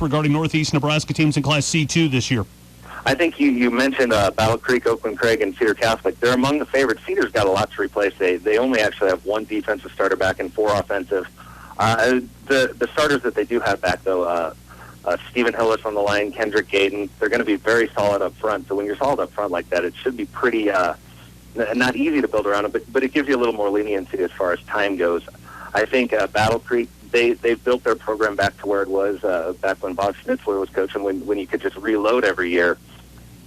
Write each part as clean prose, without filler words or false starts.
regarding Northeast Nebraska teams in Class C2 this year? I think you mentioned Battle Creek, Oakland Craig, and Cedar Catholic. They're among the favorites. Cedar's got a lot to replace. They only actually have one defensive starter back and four offensive. The starters that they do have back, though, Stephen Hillis on the line, Kendrick Gaden, they're going to be very solid up front. So when you're solid up front like that, it should be pretty not easy to build around it, but it gives you a little more leniency as far as time goes. I think Battle Creek, they've built their program back to where it was back when Bob Schnitzler was coaching, when you could just reload every year.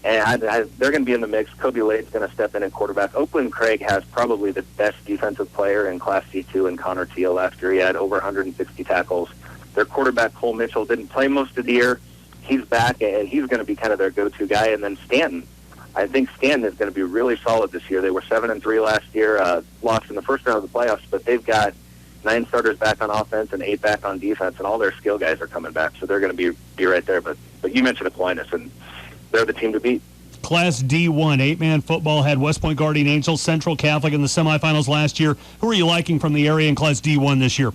And they're going to be in the mix. Kobe Lade's going to step in at quarterback. Oakland Craig has probably the best defensive player in Class C2 in Connor Teal last year. He had over 160 tackles. Their quarterback, Cole Mitchell, didn't play most of the year. He's back, and he's going to be kind of their go-to guy. And then Stanton. I think Stanton is going to be really solid this year. They were 7-3 last year, lost in the first round of the playoffs, but they've got 9 starters back on offense and 8 back on defense, and all their skill guys are coming back. So they're going to be right there. But you mentioned Aquinas, and they're the team to beat. Class D1, 8-man football had West Point Guardian Angels, Central Catholic in the semifinals last year. Who are you liking from the area in Class D1 this year?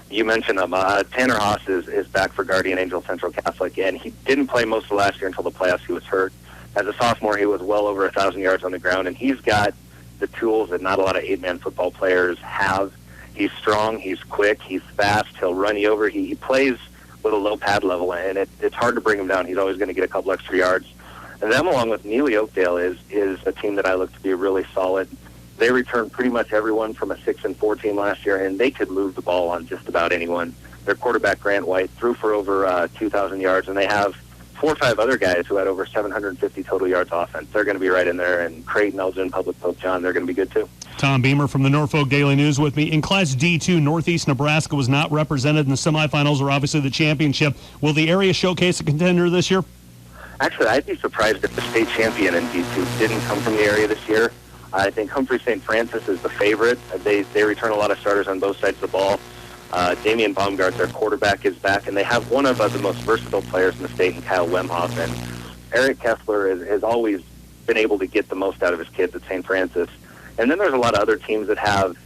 You mentioned them. Tanner Haas is back for Guardian Angel Central Catholic, and he didn't play most of last year until the playoffs. He was hurt. As a sophomore, he was well over 1,000 yards on the ground, and he's got the tools that not a lot of 8-man football players have. He's strong, he's quick, he's fast, he'll run you over. He plays with a low pad level, and it's hard to bring him down. He's always going to get a couple extra yards. And them, along with Neely Oakdale, is a team that I look to be really solid. They returned pretty much everyone from a 6-4 team last year, and they could move the ball on just about anyone. Their quarterback, Grant White, threw for over 2,000 yards, and they have 4 or 5 other guys who had over 750 total yards offense. They're going to be right in there, and Creighton, Elgin, Public Pope John, they're going to be good too. Tom Beamer from the Norfolk Daily News with me. In Class D2, Northeast Nebraska was not represented in the semifinals or obviously the championship. Will the area showcase a contender this year? Actually, I'd be surprised if the state champion in D2 didn't come from the area this year. I think Humphrey St. Francis is the favorite. They return a lot of starters on both sides of the ball. Damian Baumgart, their quarterback, is back, and they have one of the most versatile players in the state in Kyle Wemhoff. And Eric Kessler has always been able to get the most out of his kids at St. Francis. And then there's a lot of other teams that have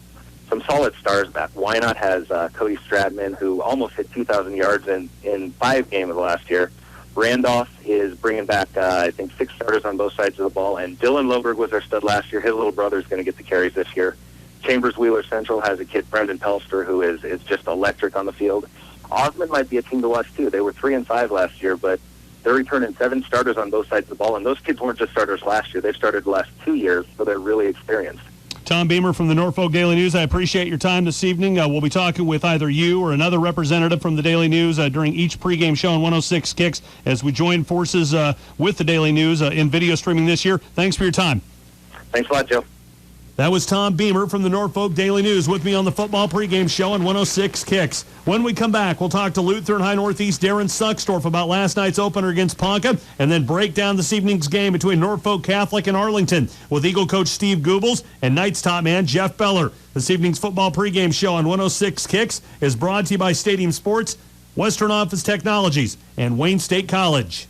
some solid stars back. Wynot has Cody Stratman, who almost hit 2,000 yards in 5 games of the last year. Randolph is bringing back, I think, 6 starters on both sides of the ball. And Dylan Loberg was their stud last year. His little brother is going to get the carries this year. Chambers Wheeler Central has a kid, Brendan Pelster, who is just electric on the field. Osmond might be a team to watch, too. They were 3-5 last year, but they're returning 7 starters on both sides of the ball. And those kids weren't just starters last year. They've started the last 2 years, so they're really experienced. Tom Beamer from the Norfolk Daily News, I appreciate your time this evening. We'll be talking with either you or another representative from the Daily News during each pregame show on 106 Kicks as we join forces with the Daily News in video streaming this year. Thanks for your time. Thanks a lot, Joe. That was Tom Beamer from the Norfolk Daily News with me on the football pregame show on 106 Kicks. When we come back, we'll talk to Lutheran High Northeast Darren Suckstorf about last night's opener against Ponca and then break down this evening's game between Norfolk Catholic and Arlington with Eagle coach Steve Goebbels and Knights top man Jeff Beller. This evening's football pregame show on 106 Kicks is brought to you by Stadium Sports, Western Office Technologies, and Wayne State College.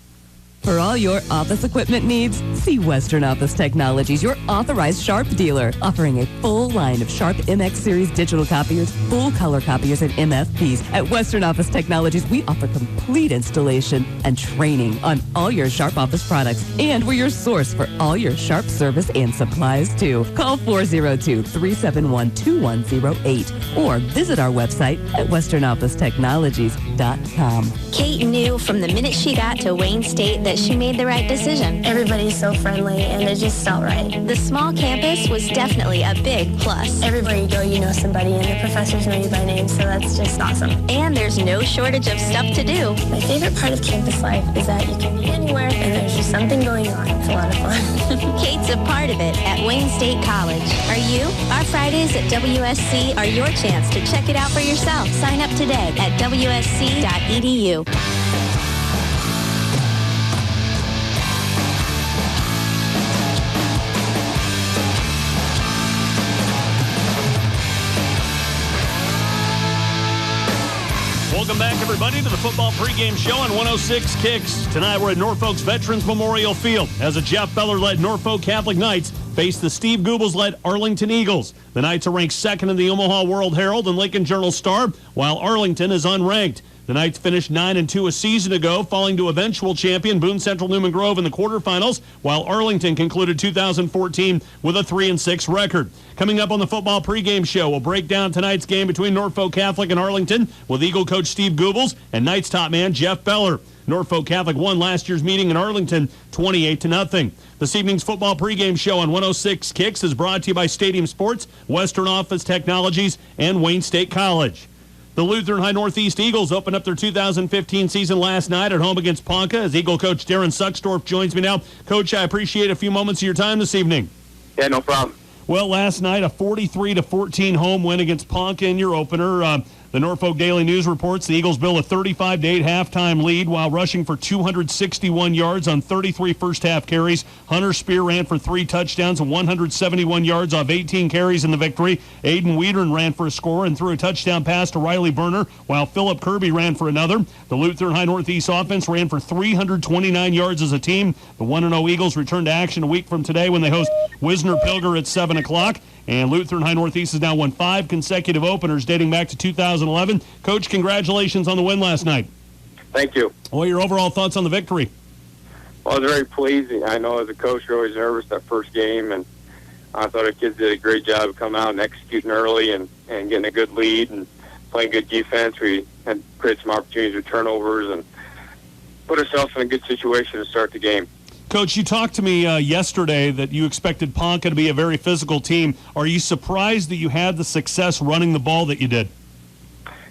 For all your office equipment needs, see Western Office Technologies, your authorized Sharp dealer, offering a full line of Sharp MX Series digital copiers, full color copiers, and MFPs. At Western Office Technologies, we offer complete installation and training on all your Sharp Office products, and we're your source for all your Sharp service and supplies, too. Call 402-371-2108 or visit our website at westernofficetechnologies.com. Kate knew from the minute she got to Wayne State that she made the right decision. Everybody's so friendly, and it just felt right. The small campus was definitely a big plus. Everywhere you go, you know somebody, and the professors know you by name, so that's just awesome. And there's no shortage of stuff to do. My favorite part of campus life is that you can be anywhere, and there's just something going on. It's a lot of fun. Kate's a part of it at Wayne State College. Are you? Our Fridays at WSC are your chance to check it out for yourself. Sign up today at wsc.edu. Welcome back, everybody, to the football pregame show on 106 Kicks. Tonight we're at Norfolk's Veterans Memorial Field as a Jeff Beller-led Norfolk Catholic Knights face the Steve Goebbels-led Arlington Eagles. The Knights are ranked second in the Omaha World Herald and Lincoln Journal-Star, while Arlington is unranked. The Knights finished 9-2 a season ago, falling to eventual champion Boone Central Newman Grove in the quarterfinals, while Arlington concluded 2014 with a 3-6 record. Coming up on the football pregame show, we'll break down tonight's game between Norfolk Catholic and Arlington with Eagle coach Steve Goebbels and Knights top man Jeff Beller. Norfolk Catholic won last year's meeting in Arlington 28-0. This evening's football pregame show on 106 Kicks is brought to you by Stadium Sports, Western Office Technologies, and Wayne State College. The Lutheran High Northeast Eagles opened up their 2015 season last night at home against Ponca as Eagle coach Darren Suckstorf joins me now. Coach, I appreciate a few moments of your time this evening. Yeah, no problem. Well, last night, a 43-14 home win against Ponca in your opener. The Norfolk Daily News reports the Eagles built a 35-8 halftime lead while rushing for 261 yards on 33 first-half carries. Hunter Spear ran for 3 touchdowns and 171 yards off 18 carries in the victory. Aiden Wiedern ran for a score and threw a touchdown pass to Riley Berner, while Philip Kirby ran for another. The Lutheran High Northeast offense ran for 329 yards as a team. The 1-0 Eagles return to action a week from today when they host Wisner Pilger at 7 o'clock. And Lutheran High Northeast has now won 5 consecutive openers dating back to 2011. Coach, congratulations on the win last night. Thank you. What are your overall thoughts on the victory? Well, it's very pleasing. I know as a coach you're always nervous that first game, and I thought our kids did a great job of coming out and executing early and getting a good lead and playing good defense. We had created some opportunities with turnovers and put ourselves in a good situation to start the game. Coach, you talked to me yesterday that you expected Ponca to be a very physical team. Are you surprised that you had the success running the ball that you did?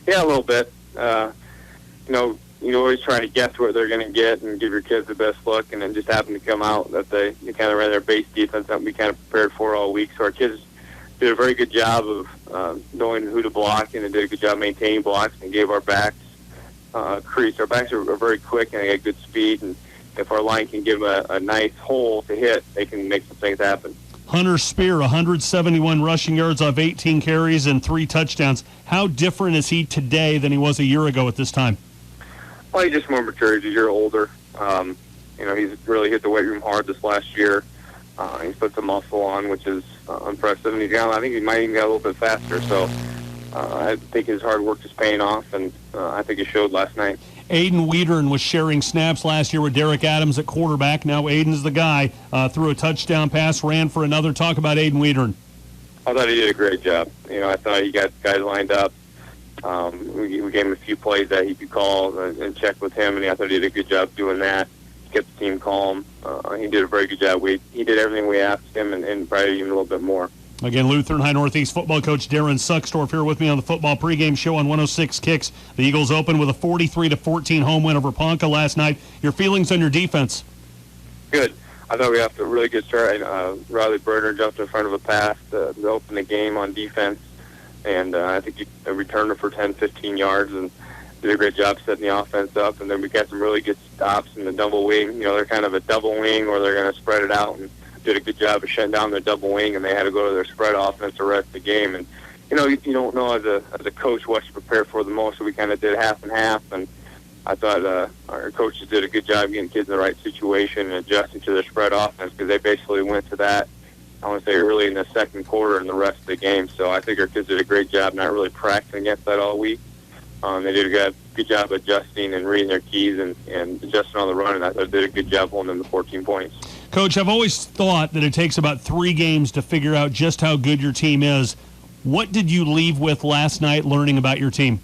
Yeah, a little bit. You're always trying to guess what they're going to get and give your kids the best look, and then just happen to come out that they kind of ran their base defense that we kind of prepared for all week. So our kids did a very good job of knowing who to block, and they did a good job maintaining blocks and gave our backs crease. Our backs are very quick and they got good speed, and if our line can give a nice hole to hit, they can make some things happen. Hunter Spear, 171 rushing yards off 18 carries and 3 touchdowns. How different is he today than he was a year ago at this time? Well, he's just more mature. He's a year older. He's really hit the weight room hard this last year. He's put some muscle on, which is impressive. And I think he might even get a little bit faster. So I think his hard work is paying off, and I think it showed last night. Aiden Wiedern was sharing snaps last year with Derek Adams at quarterback. Now Aiden's the guy. Threw a touchdown pass, ran for another. Talk about Aiden Wiedern. I thought he did a great job. I thought he got guys lined up. We gave him a few plays that he could call and check with him, and I thought he did a good job doing that. Kept the team calm. He did a very good job. He did everything we asked him, and probably even a little bit more. Again, Lutheran High Northeast football coach Darren Suckstorf here with me on the football pregame show on 106 Kicks. The Eagles open with a 43-14 home win over Ponca last night. Your feelings on your defense? Good. I thought we got a really good start. Riley Berner jumped in front of a pass to open the game on defense, and I think he returned it for 10, 15 yards and did a great job setting the offense up. And then we got some really good stops in the double wing. They're kind of a double wing where they're going to spread it out, and did a good job of shutting down their double wing, and they had to go to their spread offense the rest of the game. And you don't know as a coach what to prepare for the most, so we kind of did half and half. And I thought our coaches did a good job getting kids in the right situation and adjusting to their spread offense, because they basically went to that, I want to say, early in the second quarter and the rest of the game. So I think our kids did a great job not really practicing against that all week. They did a good job adjusting and reading their keys and adjusting on the run, and I thought they did a good job holding them to 14 points. Coach, I've always thought that it takes about 3 games to figure out just how good your team is. What did you leave with last night learning about your team?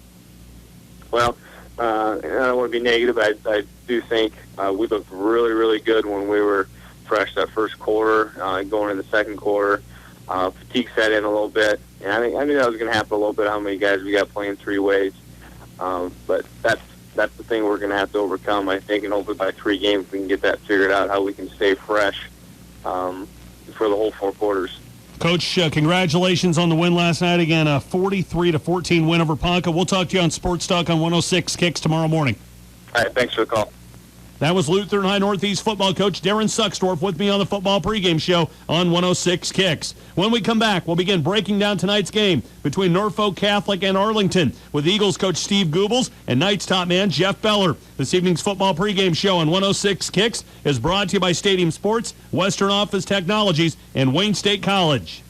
Well, I don't want to be negative, but I do think we looked really, really good when we were fresh that first quarter, going into the second quarter. Fatigue set in a little bit, and I knew that was going to happen a little bit, how many guys we got playing 3 ways. But that's the thing we're going to have to overcome, I think, and hopefully by 3 games we can get that figured out, how we can stay fresh for the whole 4 quarters. Coach, congratulations on the win last night. Again, a 43-14 win over Ponca. We'll talk to you on Sports Talk on 106 Kicks tomorrow morning. All right, thanks for the call. That was Lutheran High Northeast football coach Darren Suckstorf with me on the football pregame show on 106 Kicks. When we come back, we'll begin breaking down tonight's game between Norfolk Catholic and Arlington with Eagles coach Steve Goebbels and Knights top man Jeff Beller. This evening's football pregame show on 106 Kicks is brought to you by Stadium Sports, Western Office Technologies, and Wayne State College.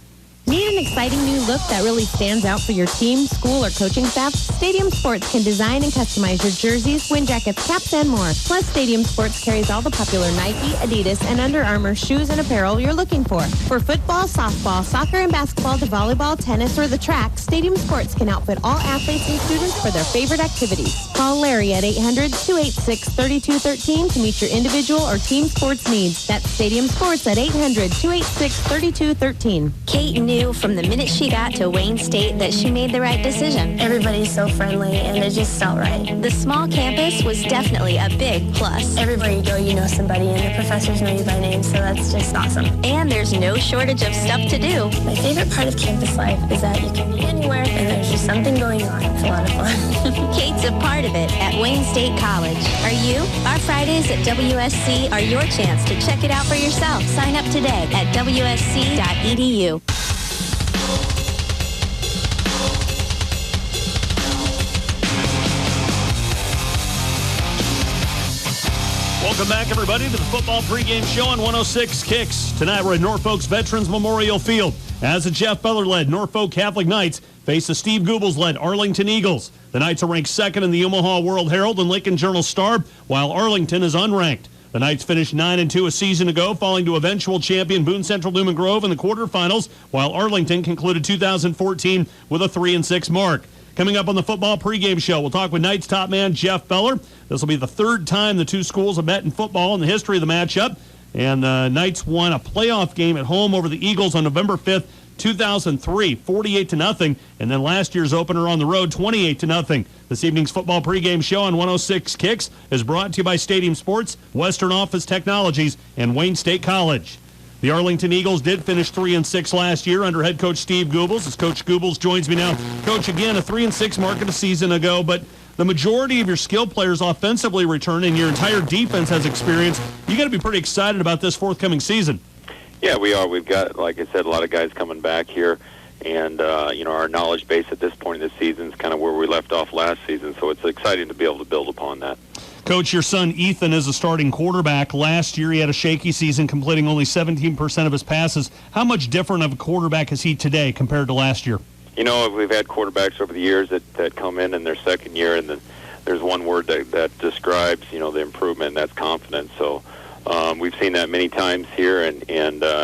Need an exciting new look that really stands out for your team, school, or coaching staff? Stadium Sports can design and customize your jerseys, wind jackets, caps, and more. Plus, Stadium Sports carries all the popular Nike, Adidas, and Under Armour shoes and apparel you're looking for. For football, softball, soccer, and basketball to volleyball, tennis, or the track, Stadium Sports can outfit all athletes and students for their favorite activities. Call Larry at 800-286-3213 to meet your individual or team sports needs. That's Stadium Sports at 800-286-3213. Kate knew from the minute she got to Wayne State that she made the right decision. Everybody's so friendly, and it just felt right. The small campus was definitely a big plus. Everywhere you go, you know somebody, and the professors know you by name, so that's just awesome. And there's no shortage of stuff to do. My favorite part of campus life is that you can be anywhere, and there's just something going on. It's a lot of fun. Kate's a part of it at Wayne State College. Are you? Our Fridays at WSC are your chance to check it out for yourself. Sign up today at wsc.edu. Welcome back, everybody, to the football pregame show on 106 Kicks. Tonight, we're at Norfolk's Veterans Memorial Field as the Jeff Beller-led Norfolk Catholic Knights face the Steve Goebbels-led Arlington Eagles. The Knights are ranked second in the Omaha World Herald and Lincoln Journal-Star, while Arlington is unranked. The Knights finished 9-2 a season ago, falling to eventual champion Boone Central Newman Grove in the quarterfinals, while Arlington concluded 2014 with a 3-6 mark. Coming up on the football pregame show, we'll talk with Knights top man Jeff Beller. This will be the third time the two schools have met in football in the history of the matchup. And the Knights won a playoff game at home over the Eagles on November 5th, 2003, 48-0. And then last year's opener on the road, 28-0. This evening's football pregame show on 106 Kicks is brought to you by Stadium Sports, Western Office Technologies, and Wayne State College. The Arlington Eagles did finish 3-6 last year under head coach Steve Goebbels. As Coach Goebbels joins me now. Coach, again, a 3-6 mark of a season ago, but the majority of your skill players offensively return and your entire defense has experience. You got to be pretty excited about this forthcoming season. Yeah, we are. We've got, like I said, a lot of guys coming back here, and our knowledge base at this point in the season is kind of where we left off last season, so it's exciting to be able to build upon that. Coach, your son Ethan is a starting quarterback. Last year he had a shaky season, completing only 17% of his passes. How much different of a quarterback is he today compared to last year? You know, we've had quarterbacks over the years that come in their second year, and then there's one word that describes, the improvement, and that's confidence. So we've seen that many times here, and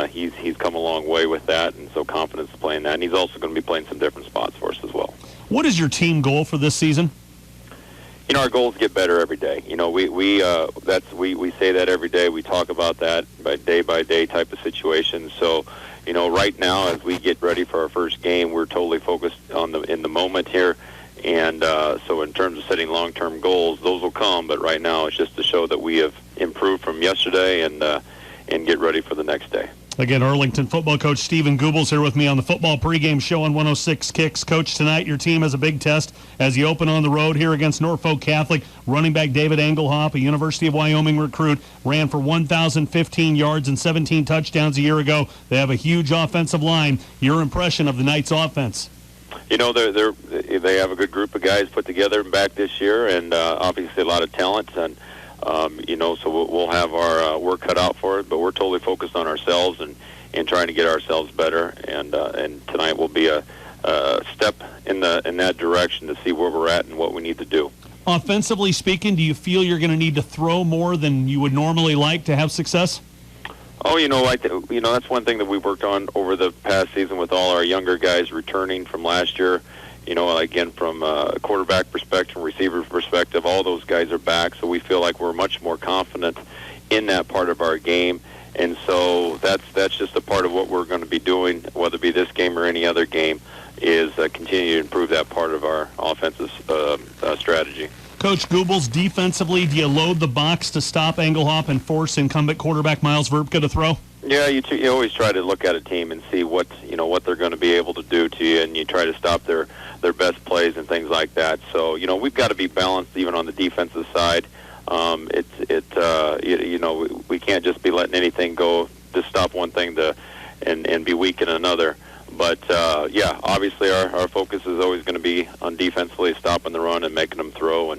he's come a long way with that, and so confidence is playing that. And he's also going to be playing some different spots for us as well. What is your team goal for this season? Our goal is to get better every day. We say that every day. We talk about that by day type of situation. So, right now as we get ready for our first game, we're totally focused in the moment here. And so in terms of setting long-term goals, those will come. But right now it's just to show that we have improved from yesterday and get ready for the next day. Again, Arlington football coach Stephen Goebbels here with me on the football pregame show on 106 Kicks. Coach, tonight your team has a big test as you open on the road here against Norfolk Catholic. Running back David Engelhoff, a University of Wyoming recruit, ran for 1,015 yards and 17 touchdowns a year ago. They have a huge offensive line. Your impression of the Knights' offense? They have a good group of guys put together back this year, and obviously a lot of talent. And so we'll have our work cut out for it, but we're totally focused on ourselves and trying to get ourselves better. And tonight will be a step in that direction to see where we're at and what we need to do. Offensively speaking, do you feel you're going to need to throw more than you would normally like to have success? Oh, that's one thing that we worked on over the past season with all our younger guys returning from last year. Again, from a quarterback perspective, receiver perspective, all those guys are back, so we feel like we're much more confident in that part of our game. And so that's just a part of what we're going to be doing, whether it be this game or any other game, is continue to improve that part of our offensive strategy. Coach Goebbels, defensively, do you load the box to stop Engelhoff and force incumbent quarterback Miles Verpka to throw? Yeah, you always try to look at a team and see what they're going to be able to do to you, and you try to stop their best plays and things like that. So we've got to be balanced even on the defensive side. We can't just be letting anything go to stop one thing and be weak in another. But obviously our focus is always going to be on defensively stopping the run and making them throw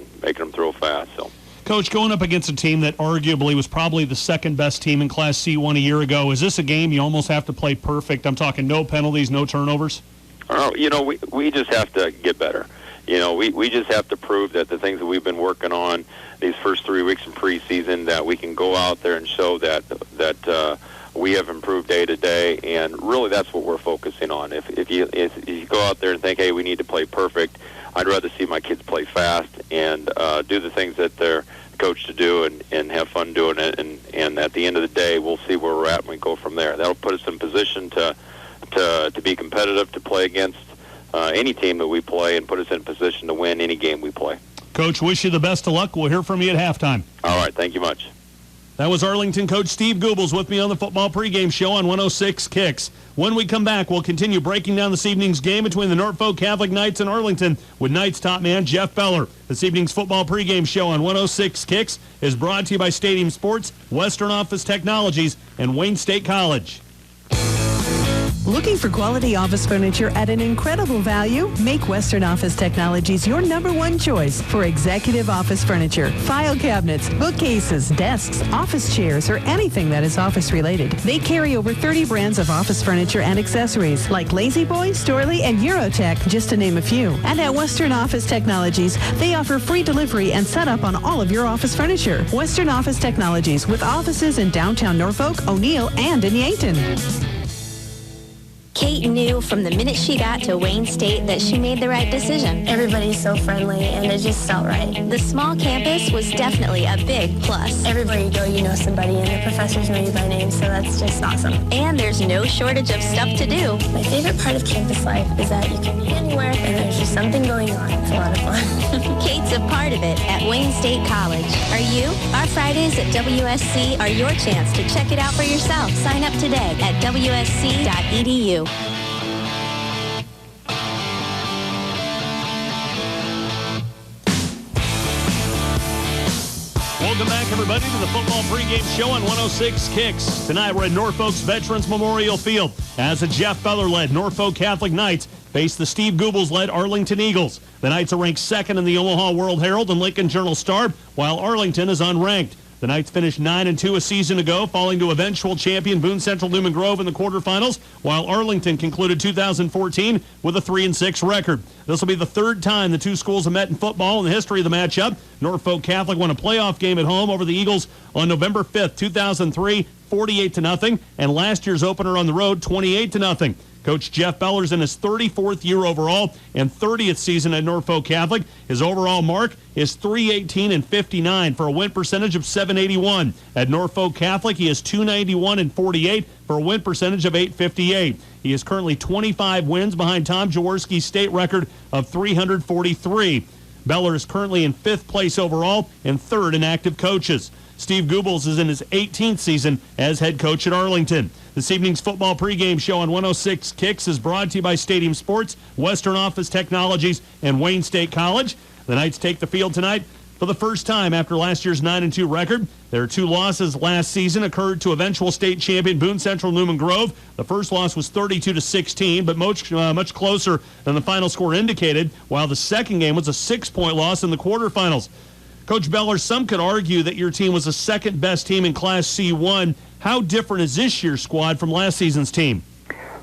fast. So. Coach, going up against a team that arguably was probably the second best team in Class C1 a year ago, is this a game you almost have to play perfect? I'm talking no penalties, no turnovers. Oh, we just have to get better. We just have to prove that the things that we've been working on these first 3 weeks in preseason, that we can go out there and show that we have improved day to day, and really that's what we're focusing on. If you go out there and think, hey, we need to play perfect, I'd rather see my kids play fast and do the things that they're coached to do and have fun doing it, and at the end of the day, we'll see where we're at and we go from there. That'll put us in position to be competitive, to play against any team that we play, and put us in position to win any game we play. Coach, wish you the best of luck. We'll hear from you at halftime. All right, thank you much. That was Arlington coach Steve Goebbels with me on the football pregame show on 106 Kicks. When we come back, we'll continue breaking down this evening's game between the Norfolk Catholic Knights and Arlington with Knights top man Jeff Beller. This evening's football pregame show on 106 Kicks is brought to you by Stadium Sports, Western Office Technologies, and Wayne State College. Looking for quality office furniture at an incredible value? Make Western Office Technologies your #1 choice for executive office furniture, file cabinets, bookcases, desks, office chairs, or anything that is office related. They carry over 30 brands of office furniture and accessories like Lazy Boy, Storley, and Eurotech, just to name a few. And at Western Office Technologies, they offer free delivery and setup on all of your office furniture. Western Office Technologies, with offices in downtown Norfolk, O'Neill, and in Yankton. Kate knew from the minute she got to Wayne State that she made the right decision. Everybody's so friendly, and it just felt right. The small campus was definitely a big plus. Everywhere you go, you know somebody, and the professors know you by name, so that's just awesome. And there's no shortage of stuff to do. My favorite part of campus life is that you can be anywhere, and there's just something going on. It's a lot of fun. Kate's a part of it at Wayne State College. Are you? Our Fridays at WSC are your chance to check it out for yourself. Sign up today at wsc.edu. Welcome back, everybody, to the football pregame show on 106 Kicks. Tonight, we're at Norfolk's Veterans Memorial Field as the Jeff Beller-led Norfolk Catholic Knights face the Steve Goebbels-led Arlington Eagles. The Knights are ranked second in the Omaha World Herald and Lincoln Journal-Star, while Arlington is unranked. The Knights finished 9-2 a season ago, falling to eventual champion Boone Central Newman Grove in the quarterfinals, while Arlington concluded 2014 with a 3-6 record. This will be the third time the two schools have met in football in the history of the matchup. Norfolk Catholic won a playoff game at home over the Eagles on November 5th, 2003, 48-0, and last year's opener on the road, 28-0. Coach Jeff Beller's in his 34th year overall and 30th season at Norfolk Catholic. His overall mark is 318-59 for a win percentage of 781. At Norfolk Catholic, he is 291-48 for a win percentage of 858. He is currently 25 wins behind Tom Jaworski's state record of 343. Beller is currently in 5th place overall and 3rd in active coaches. Steve Goebbels is in his 18th season as head coach at Arlington. This evening's football pregame show on 106 Kicks is brought to you by Stadium Sports, Western Office Technologies, and Wayne State College. The Knights take the field tonight for the first time after last year's 9-2 record. Their 2 losses last season occurred to eventual state champion Boone Central Newman Grove. The first loss was 32-16, but much closer than the final score indicated, while the second game was a 6-point loss in the quarterfinals. Coach Beller, some could argue that your team was the second best team in Class C1. How different is this year's squad from last season's team?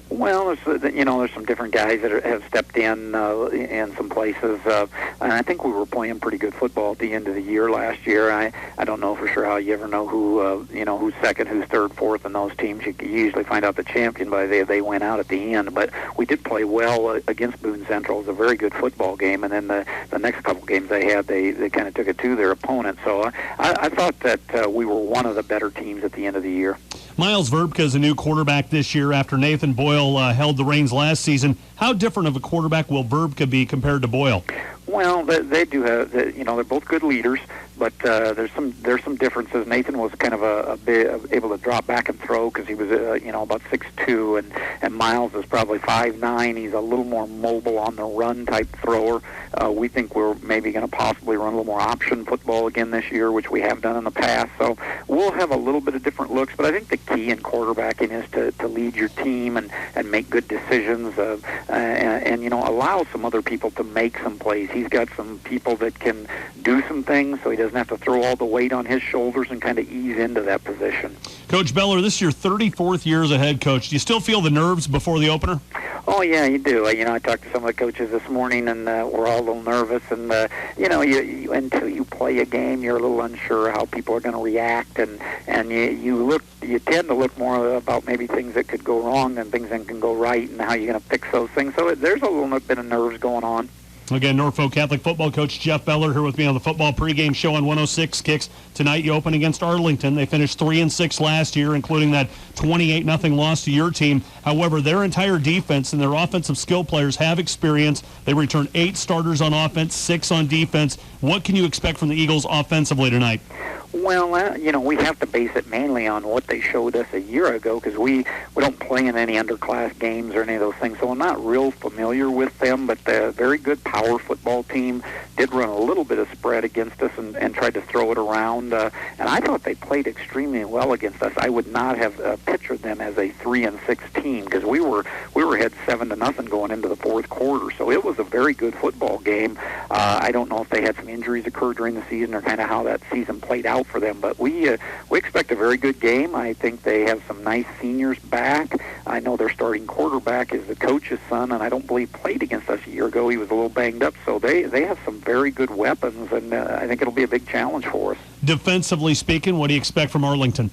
Well, there's some different guys that have stepped in some places, and I think we were playing pretty good football at the end of the year last year. I don't know for sure how you ever know who's second, who's third, fourth in those teams. You usually find out the champion by they went out at the end. But we did play well against Boone Central. It was a very good football game, and then the next couple games they had, they kind of took it to their opponent. So I thought that we were one of the better teams at the end of the year. Miles Verbka is a new quarterback this year after Nathan Boyle held the reins last season. How different of a quarterback will Verbka be compared to Boyle? Well, they do have, they're both good leaders, but there's some differences. Nathan was kind of a bit able to drop back and throw because he was about 6'2", and Miles is probably 5'9". He's a little more mobile on the run type thrower. We think we're maybe going to possibly run a little more option football again this year, which we have done in the past. So we'll have a little bit of different looks, but I think the key in quarterbacking is to lead your team and make good decisions and allow some other people to make some plays. He's got some people that can do some things, so he doesn't have to throw all the weight on his shoulders and kind of ease into that position. Coach Beller, this is your 34th year as a head coach. Do you still feel the nerves before the opener? Oh, yeah, you do. I talked to some of the coaches this morning, and we're all a little nervous. And, you until you play a game, you're a little unsure how people are going to react. And you tend to look more about maybe things that could go wrong than things that can go right and how you're going to fix those things. So there's a little bit of nerves going on. Again, Norfolk Catholic football coach Jeff Beller here with me on the football pregame show on 106 Kicks. Tonight you open against Arlington. They finished 3-6 last year, including that 28-0 loss to your team. However, their entire defense and their offensive skill players have experience. They return 8 starters on offense, 6 on defense. What can you expect from the Eagles offensively tonight? Well, we have to base it mainly on what they showed us a year ago because we don't play in any underclass games or any of those things, so I'm not real familiar with them, but they're a very good power football team. Did run a little bit of spread against us and tried to throw it around, and I thought they played extremely well against us. I would not have pictured them as a 3-6 team because we were ahead 7-0 going into the fourth quarter, so it was a very good football game. I don't know if they had some injuries occur during the season or kind of how that season played out for them, but we expect a very good game. I think they have some nice seniors back. I know their starting quarterback is the coach's son, and I don't believe played against us a year ago. He was a little banged up, so they have some very good weapons, and I think it'll be a big challenge for us. Defensively speaking, what do you expect from Arlington?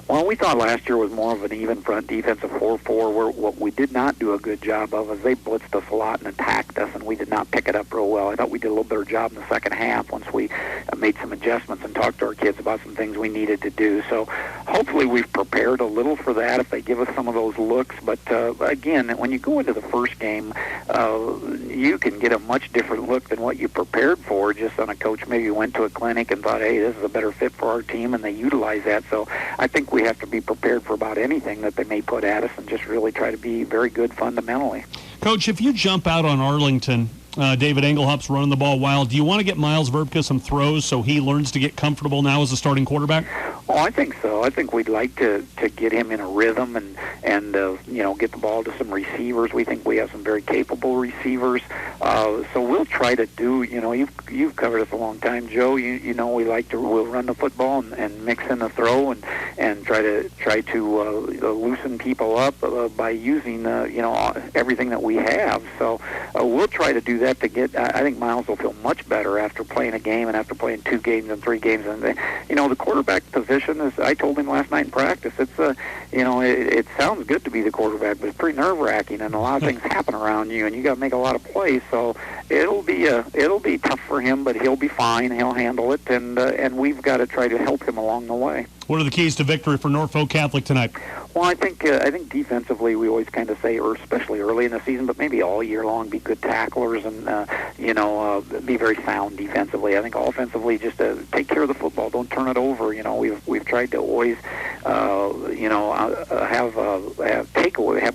Well, we thought last year was more of an even front defensive 4-4, where what we did not do a good job of is they blitzed us a lot and attacked us, and we did not pick it up real well. I thought we did a little better job in the second half once we made some adjustments and talked to our kids about some things we needed to do. So hopefully we've prepared a little for that if they give us some of those looks. But again, when you go into the first game, you can get a much different look than what you prepared for just on a coach maybe went to a clinic and thought, hey, this is a better fit for our team, and they utilize that. So I think we have to be prepared for about anything that they may put at us and just really try to be very good fundamentally. Coach, if you jump out on Arlington, David Engelhup's running the ball wild, do you want to get Miles Verbka some throws so he learns to get comfortable now as a starting quarterback? Oh, I think so. I think we'd like to get him in a rhythm and get the ball to some receivers. We think we have some very capable receivers. So we'll try to do, you've covered us a long time, Joe. We'll run the football and mix in the throw and try to loosen people up by using everything that we have. So we'll try to do that to get. I think Miles will feel much better after playing a game and after playing 2 games and 3 games. And the quarterback position is. I told him last night in practice. It's it sounds good to be the quarterback, but it's pretty nerve-wracking, and a lot of things happen around you, and you got to make a lot of plays. So it'll be tough for him, but he'll be fine. He'll handle it, and we've got to try to help him along the way. What are the keys to victory for Norfolk Catholic tonight? Well, I think defensively we always kind of say, or especially early in the season, but maybe all year long, be good tacklers and be very sound defensively. I think offensively, just take care of the football, don't turn it over. We've tried to always have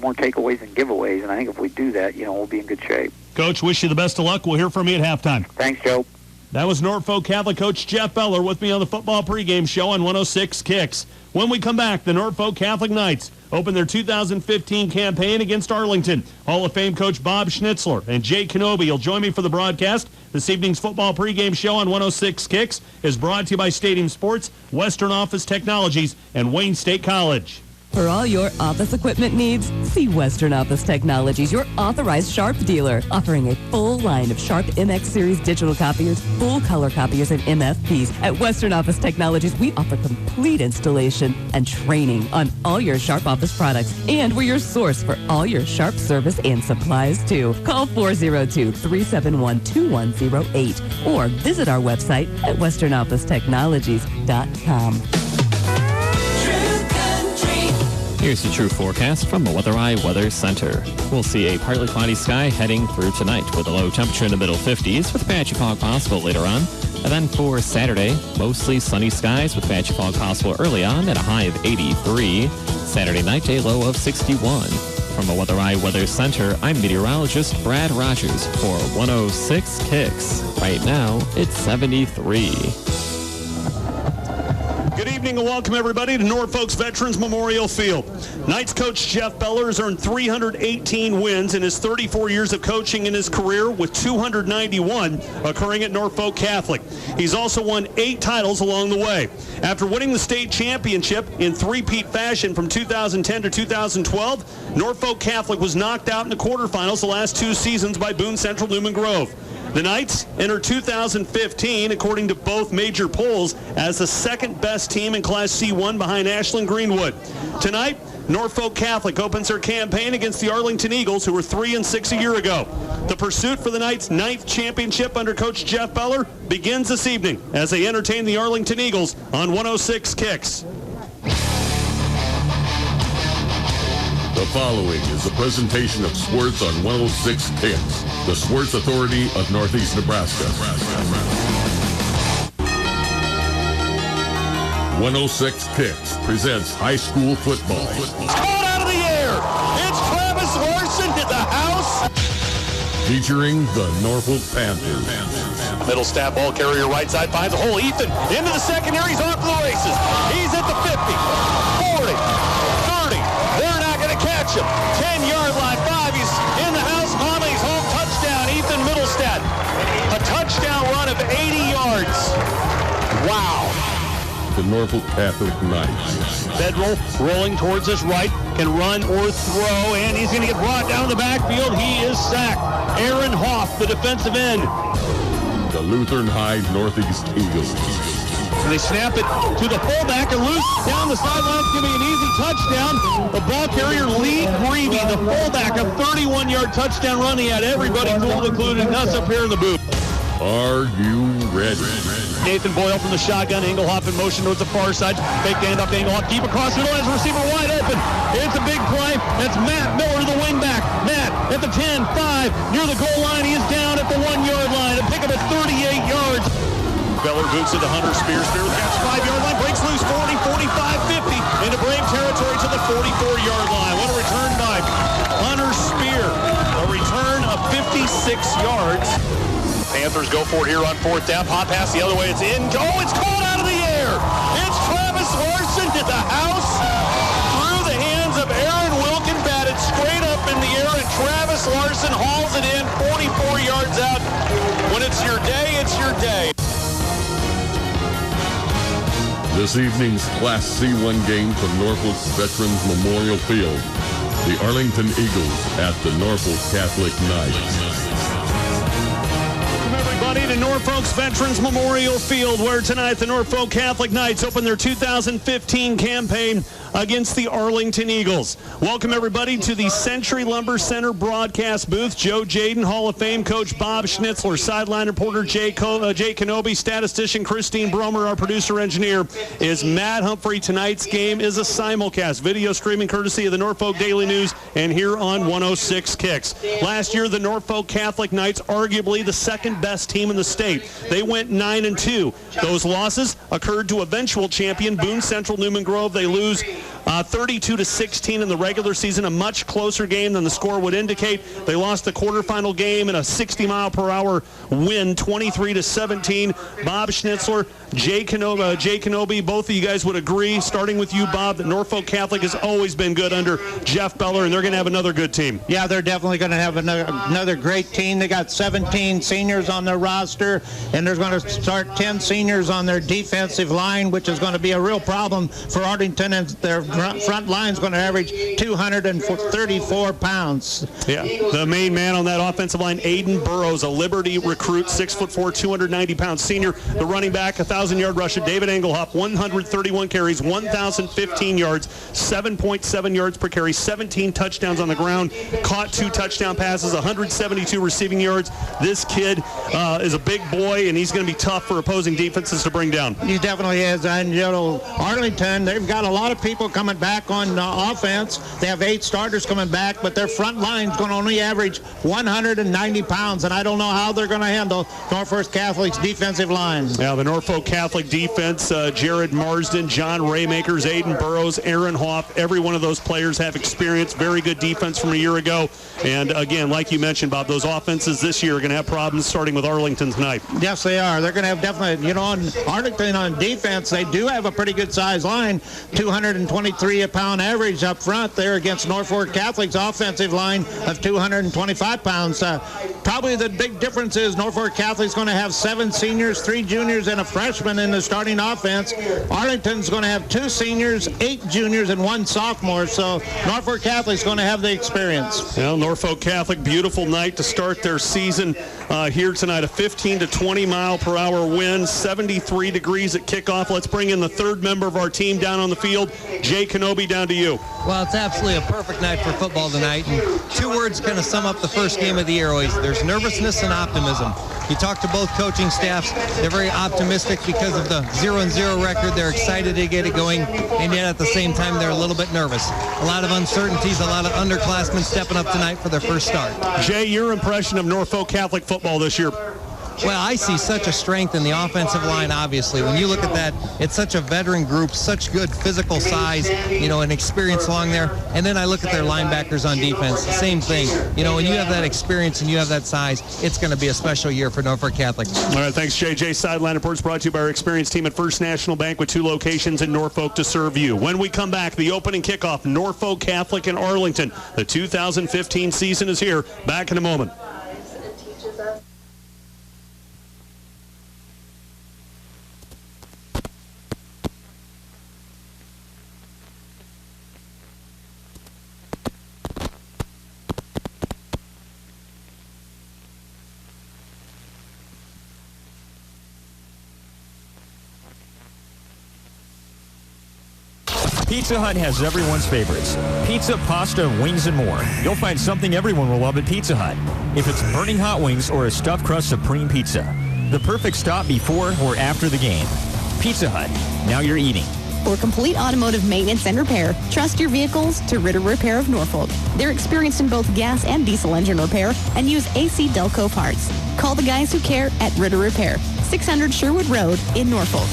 more takeaways than giveaways, and I think if we do that, we'll be in good shape. Coach, wish you the best of luck. We'll hear from you at halftime. Thanks, Joe. That was Norfolk Catholic coach Jeff Beller with me on the football pregame show on 106 Kicks. When we come back, the Norfolk Catholic Knights open their 2015 campaign against Arlington. Hall of Fame coach Bob Schnitzler and Jay Kenobi will join me for the broadcast. This evening's football pregame show on 106 Kicks is brought to you by Stadium Sports, Western Office Technologies, and Wayne State College. For all your office equipment needs, see Western Office Technologies, your authorized Sharp dealer, offering a full line of Sharp MX Series digital copiers, full color copiers, and MFPs. At Western Office Technologies, we offer complete installation and training on all your Sharp Office products, and we're your source for all your Sharp service and supplies, too. Call 402-371-2108 or visit our website at westernofficetechnologies.com. Here's the true forecast from the Weather Eye Weather Center. We'll see a partly cloudy sky heading through tonight with a low temperature in the middle 50s with patchy fog possible later on. And then for Saturday, mostly sunny skies with patchy fog possible early on at a high of 83. Saturday night, a low of 61. From the Weather Eye Weather Center, I'm meteorologist Brad Rogers for 106 Kicks. Right now, it's 73. Good evening. evening and welcome everybody to Norfolk's Veterans Memorial Field. Knights coach Jeff Beller has earned 318 wins in his 34 years of coaching in his career, with 291 occurring at Norfolk Catholic. He's also won 8 titles along the way. After winning the state championship in three-peat fashion from 2010 to 2012, Norfolk Catholic was knocked out in the quarterfinals the last 2 seasons by Boone Central Newman Grove. The Knights enter 2015, according to both major polls, as the second best team in Class C1 behind Ashland Greenwood. Tonight, Norfolk Catholic opens their campaign against the Arlington Eagles, who were 3-6 a year ago. The pursuit for the Knights' 9th championship under Coach Jeff Beller begins this evening as they entertain the Arlington Eagles on 106 Kicks. The following is a presentation of sports on 106 Kicks, the sports authority of Northeast Nebraska. 106 Kicks presents high school football. It's caught out of the air. It's Travis Larson to the house. Featuring the Norfolk Panthers. Middle snap, ball carrier right side, finds a hole. Ethan into the secondary. He's off to the races. He's at the 50, 40, 30. They're not going to catch him. 10-yard line, 5. He's in the house. Mama, he's home. Touchdown, Ethan Middlestad. A touchdown run of 80 yards. Wow. The Norfolk Catholic Knights. Federal rolling towards his right, can run or throw, and he's going to get brought down the backfield. He is sacked. Aaron Hoff, the defensive end. The Lutheran High Northeast Eagles. And they snap it to the fullback and loose down the sideline. It's going to be an easy touchdown. The ball carrier, Lee Greavy, the fullback, a 31-yard touchdown run. He had everybody fooled, including us up here in the booth. Are you ready? Nathan Boyle from the shotgun. Engelhoff in motion towards the far side. Fake hand up to Engelhoff. Deep across the line. Receiver wide open. It's a big play. That's Matt Miller, the wingback. Matt at the 10, 5. Near the goal line. He is down at the 1-yard line. A pick up at 38 yards. Beller boots into Hunter Spear. Spear with catch 5-yard line. Breaks loose 40, 45, 50. Into Brave territory to the 44-yard line. What a return by Hunter Spear. A return of 56 yards. Panthers go for it here on 4th down. Pop pass the other way. It's in. Oh, it's caught out of the air. It's Travis Larson to the house. Through the hands of Aaron Wilkin. Batted straight up in the air, and Travis Larson hauls it in 44 yards out. When it's your day, it's your day. This evening's Class C1 game from Norfolk's Veterans Memorial Field. The Arlington Eagles at the Norfolk Catholic Knights. To Norfolk's Veterans Memorial Field, where tonight the Norfolk Catholic Knights open their 2015 campaign against the Arlington Eagles. Welcome everybody to the Century Lumber Center broadcast booth. Joe Jaden, Hall of Fame coach Bob Schnitzler, sideline reporter Jay Kenobi, statistician Christine Bromer, our producer engineer is Matt Humphrey. Tonight's game is a simulcast, video streaming courtesy of the Norfolk Daily News and here on 106 Kicks. Last year, the Norfolk Catholic Knights, arguably the second best team in the state. They went 9-2. Those losses occurred to eventual champion Boone Central Newman Grove. They lose 32-16 in the regular season, a much closer game than the score would indicate. They lost the quarterfinal game in a 60-mile-per-hour win, 23-17. Bob Schnitzler, Jay Kenobi, both of you guys would agree, starting with you, Bob, that Norfolk Catholic has always been good under Jeff Beller, and they're going to have another good team. Yeah, they're definitely going to have another great team. They got 17 seniors on their roster, and they're going to start 10 seniors on their defensive line, which is going to be a real problem for Arlington, and their front line is going to average 234 pounds. Yeah, the main man on that offensive line, Aiden Burrows, a Liberty recruit, 6'4", 290-pound senior. The running back, 1,000-yard rusher, David Engelhoff, 131 carries, 1,015 yards, 7.7 yards per carry, 17 touchdowns on the ground, caught 2 touchdown passes, 172 receiving yards. This kid is a big boy, and he's going to be tough for opposing defenses to bring down. He definitely is. And, Arlington, they've got a lot of people coming back on offense. They have 8 starters coming back, but their front line's going to only average 190 pounds, and I don't know how they're going to handle Norfolk Catholic's defensive line. Yeah, the Norfolk Catholic defense, Jared Marsden, John Raymakers, Aiden Burrows, Aaron Hoff, every one of those players have experience. Very good defense from a year ago. And again, like you mentioned, Bob, those offenses this year are going to have problems starting with Arlington tonight. Yes, they are. They're going to have definitely, on Arlington on defense, they do have a pretty good size line, 223 a pound average up front there against Norfolk Catholic's offensive line of 225 pounds. Probably the big difference is Norfolk Catholic's going to have 7 seniors, 3 juniors, and a freshman in the starting offense. Arlington's going to have 2 seniors, 8 juniors, and 1 sophomore. So Norfolk Catholic's going to have the experience. Well, Norfolk Catholic, beautiful night to start their season here tonight. A 15 to 20 mile per hour wind, 73 degrees at kickoff. Let's bring in the third member of our team down on the field. Jay Kenobi, down to you. Well, it's absolutely a perfect night for football tonight. And 2 words kind of sum up the first game of the year always. There's nervousness and optimism. You talk to both coaching staffs, they're very optimistic because of the 0-0 record. They're excited to get it going, and yet at the same time, they're a little bit nervous. A lot of uncertainties, a lot of underclassmen stepping up tonight for their first start. Jay, your impression of Norfolk Catholic football this year? Well, I see such a strength in the offensive line, obviously. When you look at that, it's such a veteran group, such good physical size, and experience along there. And then I look at their linebackers on defense, same thing. When you have that experience and you have that size, it's going to be a special year for Norfolk Catholic. All right, thanks, JJ. Sideline Reports brought to you by our experienced team at First National Bank with 2 locations in Norfolk to serve you. When we come back, the opening kickoff, Norfolk Catholic and Arlington. The 2015 season is here. Back in a moment. Pizza Hut has everyone's favorites. Pizza, pasta, wings, and more. You'll find something everyone will love at Pizza Hut. If it's burning hot wings or a stuffed crust supreme pizza. The perfect stop before or after the game. Pizza Hut. Now you're eating. For complete automotive maintenance and repair, trust your vehicles to Ritter Repair of Norfolk. They're experienced in both gas and diesel engine repair and use AC Delco parts. Call the guys who care at Ritter Repair, 600 Sherwood Road in Norfolk.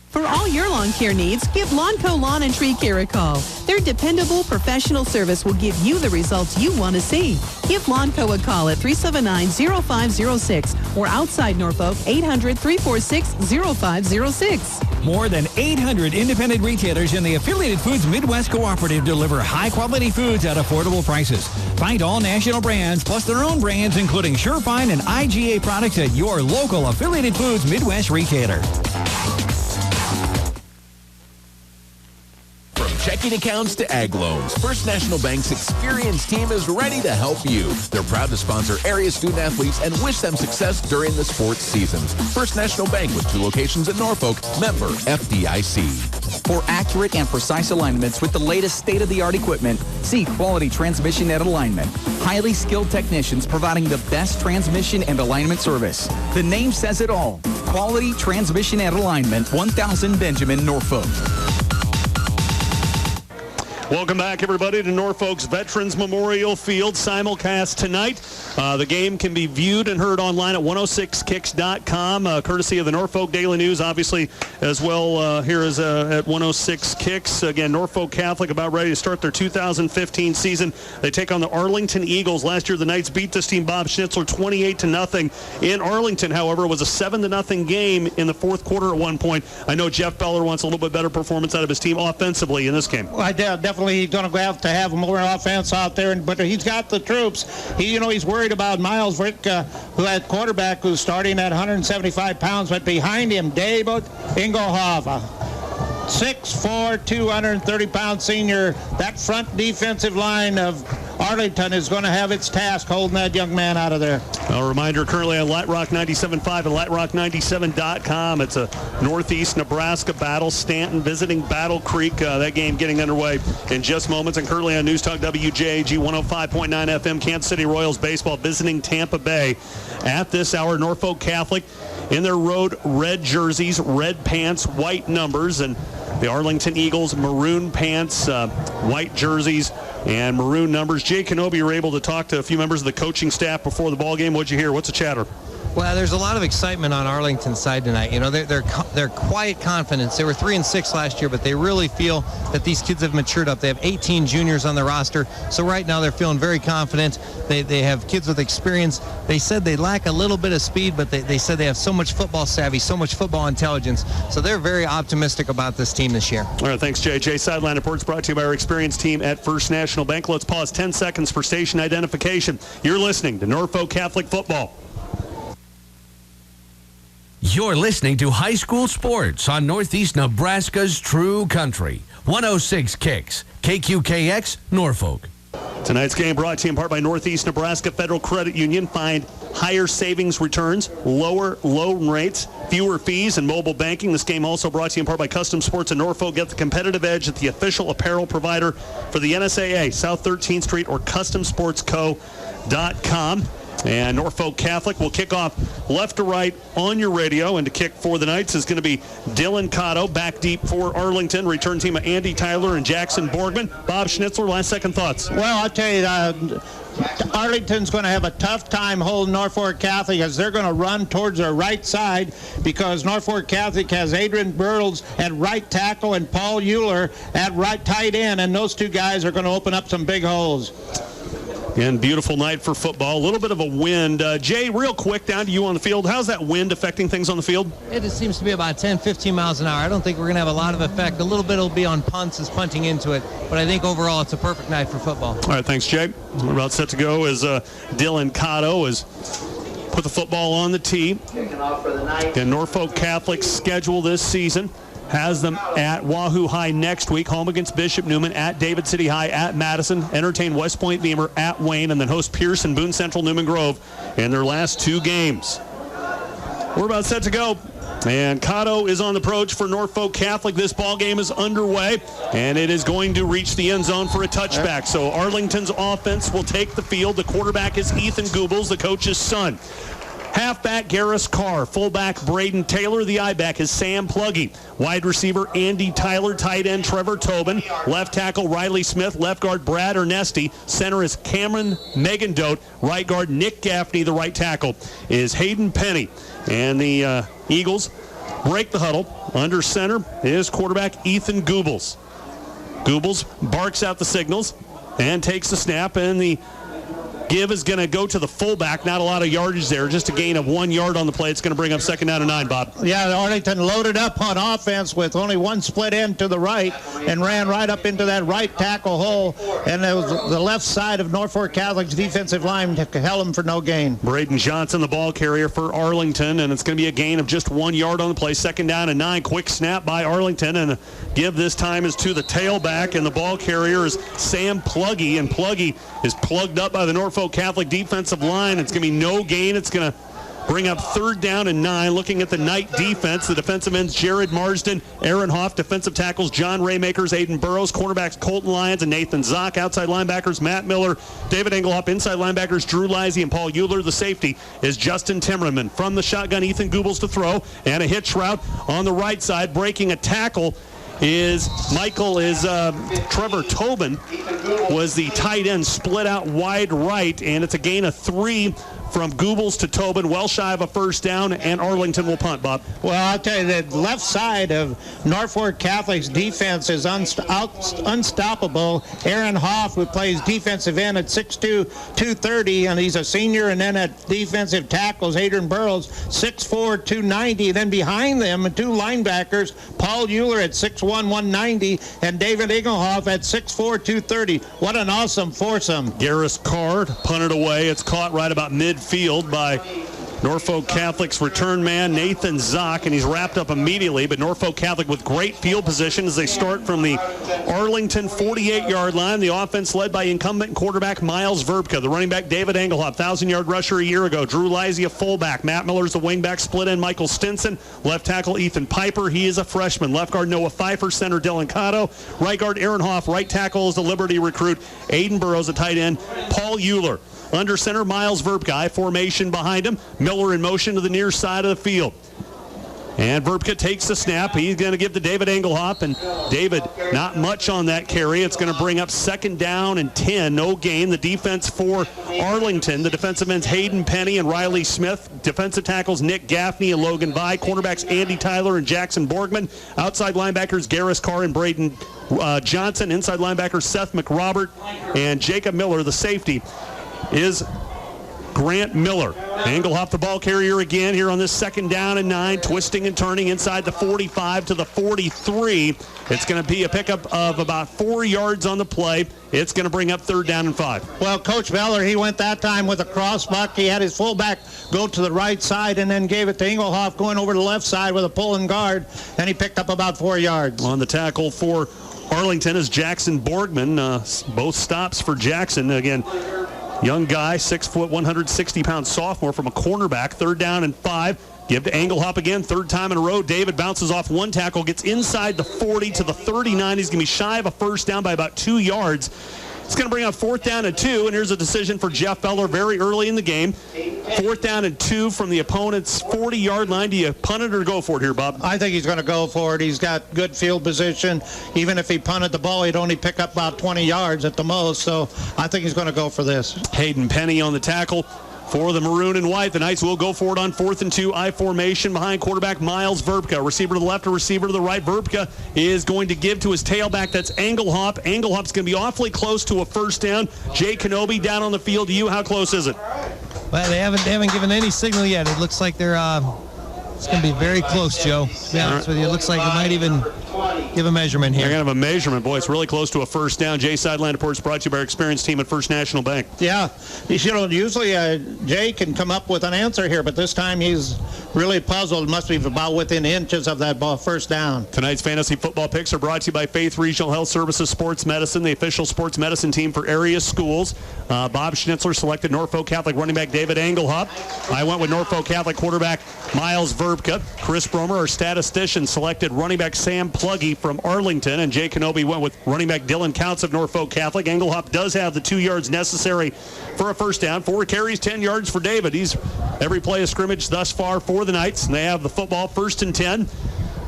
For all your lawn care needs, give Lawnco Lawn and Tree Care a call. Their dependable professional service will give you the results you want to see. Give Lawnco a call at 379-0506 or outside Norfolk, 800-346-0506. More than 800 independent retailers in the Affiliated Foods Midwest Cooperative deliver high-quality foods at affordable prices. Find all national brands plus their own brands, including Surefine and IGA products at your local Affiliated Foods Midwest retailer. Checking accounts to ag loans, First National Bank's experienced team is ready to help you. They're proud to sponsor area student athletes and wish them success during the sports seasons. First National Bank with 2 locations in Norfolk, member FDIC. For accurate and precise alignments with the latest state-of-the-art equipment, see Quality Transmission and Alignment. Highly skilled technicians providing the best transmission and alignment service. The name says it all. Quality Transmission and Alignment, 1000 Benjamin, Norfolk. Welcome back, everybody, to Norfolk's Veterans Memorial Field simulcast tonight. The game can be viewed and heard online at 106kicks.com, courtesy of the Norfolk Daily News, obviously, as well here is at 106 Kicks. Again, Norfolk Catholic about ready to start their 2015 season. They take on the Arlington Eagles. Last year, the Knights beat this team, Bob Schnitzler, 28-0. In Arlington, however, was a 7-0 game in the fourth quarter at one point. I know Jeff Beller wants a little bit better performance out of his team offensively in this game. Well, I definitely. He's going to have more offense out there, but he's got the troops. He's worried about Miles Rick, who had quarterback who's starting at 175 pounds, but behind him, David Ingelhoff, 6'4", 230-pound senior. That front defensive line of Arlington is going to have its task holding that young man out of there. A reminder, currently on Light Rock 97.5 and lightrock97.com. It's a Northeast Nebraska battle. Stanton visiting Battle Creek. That game getting underway in just moments. And currently on News Talk WJAG 105.9 FM, Kansas City Royals baseball visiting Tampa Bay. At this hour, Norfolk Catholic in their road red jerseys, red pants, white numbers, and the Arlington Eagles maroon pants, white jerseys, and maroon numbers. Jay Kenobi, you were able to talk to a few members of the coaching staff before the ball game. What'd you hear? What's the chatter? Well, there's a lot of excitement on Arlington's side tonight. You know, they're quiet confidence. They were 3-6 last year, but they really feel that these kids have matured up. They have 18 juniors on the roster, so right now they're feeling very confident. They have kids with experience. They said they lack a little bit of speed, but they said they have so much football savvy, so much football intelligence. So they're very optimistic about this team this year. All right, thanks, Jay. Jay, Sideline Reports brought to you by our experienced team at First National Bank. Let's pause 10 seconds for station identification. You're listening to Norfolk Catholic Football. You're listening to High School Sports on Northeast Nebraska's True Country. 106 Kicks, KQKX, Norfolk. Tonight's game brought to you in part by Northeast Nebraska Federal Credit Union. Find higher savings returns, lower loan rates, fewer fees, and mobile banking. This game also brought to you in part by Custom Sports in Norfolk. Get the competitive edge at the official apparel provider for the NSAA, South 13th Street or CustomSportsCo.com. And Norfolk Catholic will kick off left to right on your radio. And to kick for the Knights is going to be Dylan Cotto, back deep for Arlington. Return team of Andy Tyler and Jackson Borgman. Bob Schnitzler, last second thoughts. Well, I'll tell you, Arlington's going to have a tough time holding Norfolk Catholic as they're going to run towards their right side because Norfolk Catholic has Adrian Burles at right tackle and Paul Euler at right tight end, and those two guys are going to open up some big holes. And beautiful night for football. A little bit of a wind. Jay, real quick, down to you on the field. How's that wind affecting things on the field? It seems to be about 10, 15 miles an hour. I don't think we're going to have a lot of effect. A little bit will be on punts as punting into it. But I think overall it's a perfect night for football. All right, thanks, Jay. We're about set to go as Dylan Cotto has put the football on the tee. And Norfolk Catholic's schedule this season has them at Wahoo High next week, home against Bishop Neumann, at David City High, at Madison, entertain West Point Beamer, at Wayne, and then host Pearson, Boone Central, Newman Grove in their last two games. We're about set to go. And Cotto is on the approach for Norfolk Catholic. This ball game is underway, and it is going to reach the end zone for a touchback. So Arlington's offense will take the field. The quarterback is Ethan Goebbels, the coach's son. Halfback, Garris Carr. Fullback, Braden Taylor. The I-back is Sam Pluggy. Wide receiver, Andy Tyler. Tight end, Trevor Tobin. Left tackle, Riley Smith. Left guard, Brad Ernesti. Center is Cameron Megandote. Right guard, Nick Gaffney. The right tackle is Hayden Penny. And the Eagles break the huddle. Under center is quarterback Ethan Goebbels. Goebbels barks out the signals and takes the snap, and the give is going to go to the fullback. Not a lot of yardage there, just a gain of 1 yard on the play. It's going to bring up second down and 9, Bob. Yeah, Arlington loaded up on offense with only one split end to the right and ran right up into that right tackle hole, and it was the left side of Norfolk Catholic's defensive line held him for no gain. Braden Johnson, the ball carrier for Arlington, and it's going to be a gain of just 1 yard on the play. Second down and 9. Quick snap by Arlington, and the give this time is to the tailback, and the ball carrier is Sam Pluggy, and Pluggy is plugged up by the Norfolk Catholic defensive line. It's going to be no gain. It's going to bring up third down and 9. Looking at the Knight defense, the defensive ends Jared Marsden, Aaron Hoff, defensive tackles John Raymakers, Aiden Burrows, cornerbacks Colton Lyons and Nathan Zock, outside linebackers Matt Miller, David Engelhoff, inside linebackers Drew Lisey and Paul Euler. The safety is Justin Timmerman. From the shotgun, Ethan Goebbels to throw, and a hitch route on the right side. Breaking a tackle is Trevor Tobin was the tight end, split out wide right, and it's a gain of 3 from Goebbels to Tobin, well shy of a first down, and Arlington will punt, Bob. Well, I'll tell you, the left side of Norfolk Catholic's defense is unstoppable. Aaron Hoff, who plays defensive end at 6'2", 230, and he's a senior, and then at defensive tackles, Adrian Burrows, 6'4", 290. Then behind them, two linebackers, Paul Euler at 6'1", 190, and David Engelhoff at 6'4", 230. What an awesome foursome. Garris Carr punted away. It's caught right about midfield by Norfolk Catholic's return man, Nathan Zock, and he's wrapped up immediately, but Norfolk Catholic with great field position as they start from the Arlington 48-yard line. The offense led by incumbent quarterback Miles Verbka, the running back David Engelhoff, 1,000-yard rusher a year ago, Drew Lisey, a fullback, Matt Miller's the wingback, split end Michael Stinson, left tackle Ethan Piper, he is a freshman, left guard Noah Pfeiffer, center Dylan Cotto, right guard Aaron Hoff, right tackle is the Liberty recruit Aiden Burrows, a tight end, Paul Euler. Under center, Miles Verbka, formation behind him. Miller in motion to the near side of the field. And Verbka takes the snap. He's going to give to David Engelhop, and David, not much on that carry. It's going to bring up 2nd down and 10, no gain. The defense for Arlington, the defensive ends Hayden Penny and Riley Smith. Defensive tackles Nick Gaffney and Logan Vi. Cornerbacks Andy Tyler and Jackson Borgman. Outside linebackers Garris Carr and Braden Johnson. Inside linebackers Seth McRobert and Jacob Miller. The safety is Grant Miller. Engelhop, the ball carrier again here on this 2nd down and 9, twisting and turning inside the 45 to the 43. It's going to be a pickup of about 4 yards on the play. It's going to bring up 3rd down and 5. Well, Coach Veller, he went that time with a crossbuck. He had his fullback go to the right side and then gave it to Engelhop going over to the left side with a pulling guard, and he picked up about 4 yards. On the tackle for Arlington is Jackson Borgman. Both stops for Jackson. Again, young guy, 6 foot, 160-pound sophomore from a cornerback. 3rd down and 5. Give to Engelhop again, 3rd time in a row. David bounces off one tackle, gets inside the 40 to the 39. He's going to be shy of a 1st down by about 2 yards. It's going to bring up 4th down and 2, and here's a decision for Jeff Feller very early in the game. 4th down and 2 from the opponent's 40-yard line. Do you punt it or go for it here, Bob? I think he's going to go for it. He's got good field position. Even if he punted the ball, he'd only pick up about 20 yards at the most, so I think he's going to go for this. Hayden Penny on the tackle. For the maroon and white, the Knights will go for it on 4th and 2, I formation behind quarterback Miles Verbka. Receiver to the left or receiver to the right. Verbka is going to give to his tailback. That's Engelhop. Engelhop's going to be awfully close to a 1st down. Jay Kenobi down on the field to you. How close is it? Well, they haven't given any signal yet. It looks like they're it's going to be very close, Joe. To be honest with you, it looks like it might even give a measurement here. They're going to have a measurement. Boy, it's really close to a 1st down. Jay Sideline Reports brought to you by our experienced team at First National Bank. Yeah, usually Jay can come up with an answer here, but this time he's really puzzled. Must be about within inches of that ball, 1st down. Tonight's fantasy football picks are brought to you by Faith Regional Health Services Sports Medicine, the official sports medicine team for area schools. Bob Schnitzler selected Norfolk Catholic running back David Engelhop. I went with Norfolk Catholic quarterback Miles Verbka. Chris Bromer, our statistician, selected running back Sam Pluggy from Arlington, and Jay Kenobi went with running back Dylan Counts of Norfolk Catholic. Engelhop does have the 2 yards necessary for a 1st down. 4 carries, 10 yards for David. He's every play of scrimmage thus far for the Knights, and they have the football 1st and 10.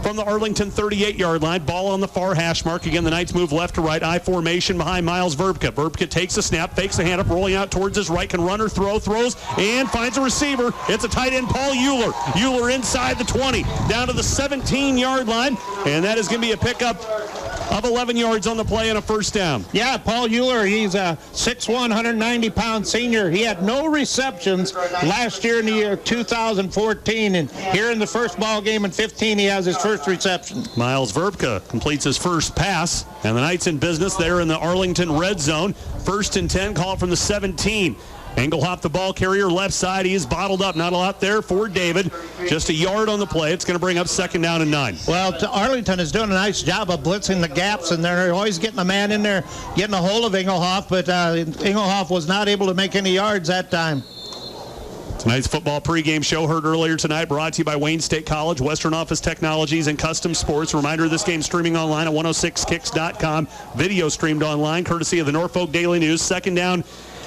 From the Arlington 38-yard line, ball on the far hash mark. Again, the Knights move left to right, I formation behind Miles Verbka. Verbka takes a snap, fakes the hand up, rolling out towards his right, can run or throws, and finds a receiver. It's a tight end, Paul Euler. Euler inside the 20, down to the 17-yard line, and that is going to be a pickup of 11 yards on the play and a 1st down. Yeah, Paul Euler, he's a 6'1", 190-pound senior. He had no receptions last year in the year 2014, and here in the first ball game in 15, he has his first reception. Miles Verbka completes his first pass, and the Knights in business there in the Arlington red zone. 1st and 10, call from the 17. Engelhop, the ball carrier, left side. He is bottled up. Not a lot there for David. Just a yard on the play. It's going to bring up 2nd down and 9. Well, Arlington is doing a nice job of blitzing the gaps, and they're always getting a man in there, getting a hold of Engelhop, but Engelhop was not able to make any yards that time. Tonight's football pregame show heard earlier tonight brought to you by Wayne State College, Western Office Technologies, and Custom Sports. Reminder, this game streaming online at 106kicks.com. Video streamed online courtesy of the Norfolk Daily News. 2nd down,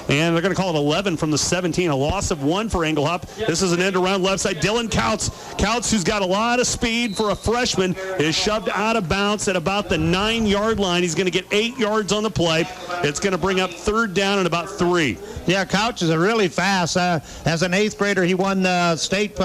and they're going to call it 11 from the 17. A loss of 1 for Engelhop. This is an end around left side. Dylan Counts, who's got a lot of speed for a freshman, is shoved out of bounds at about the 9-yard line. He's going to get 8 yards on the play. It's going to bring up 3rd down and about 3. Yeah, Couch is really fast. As an 8th grader, he won the state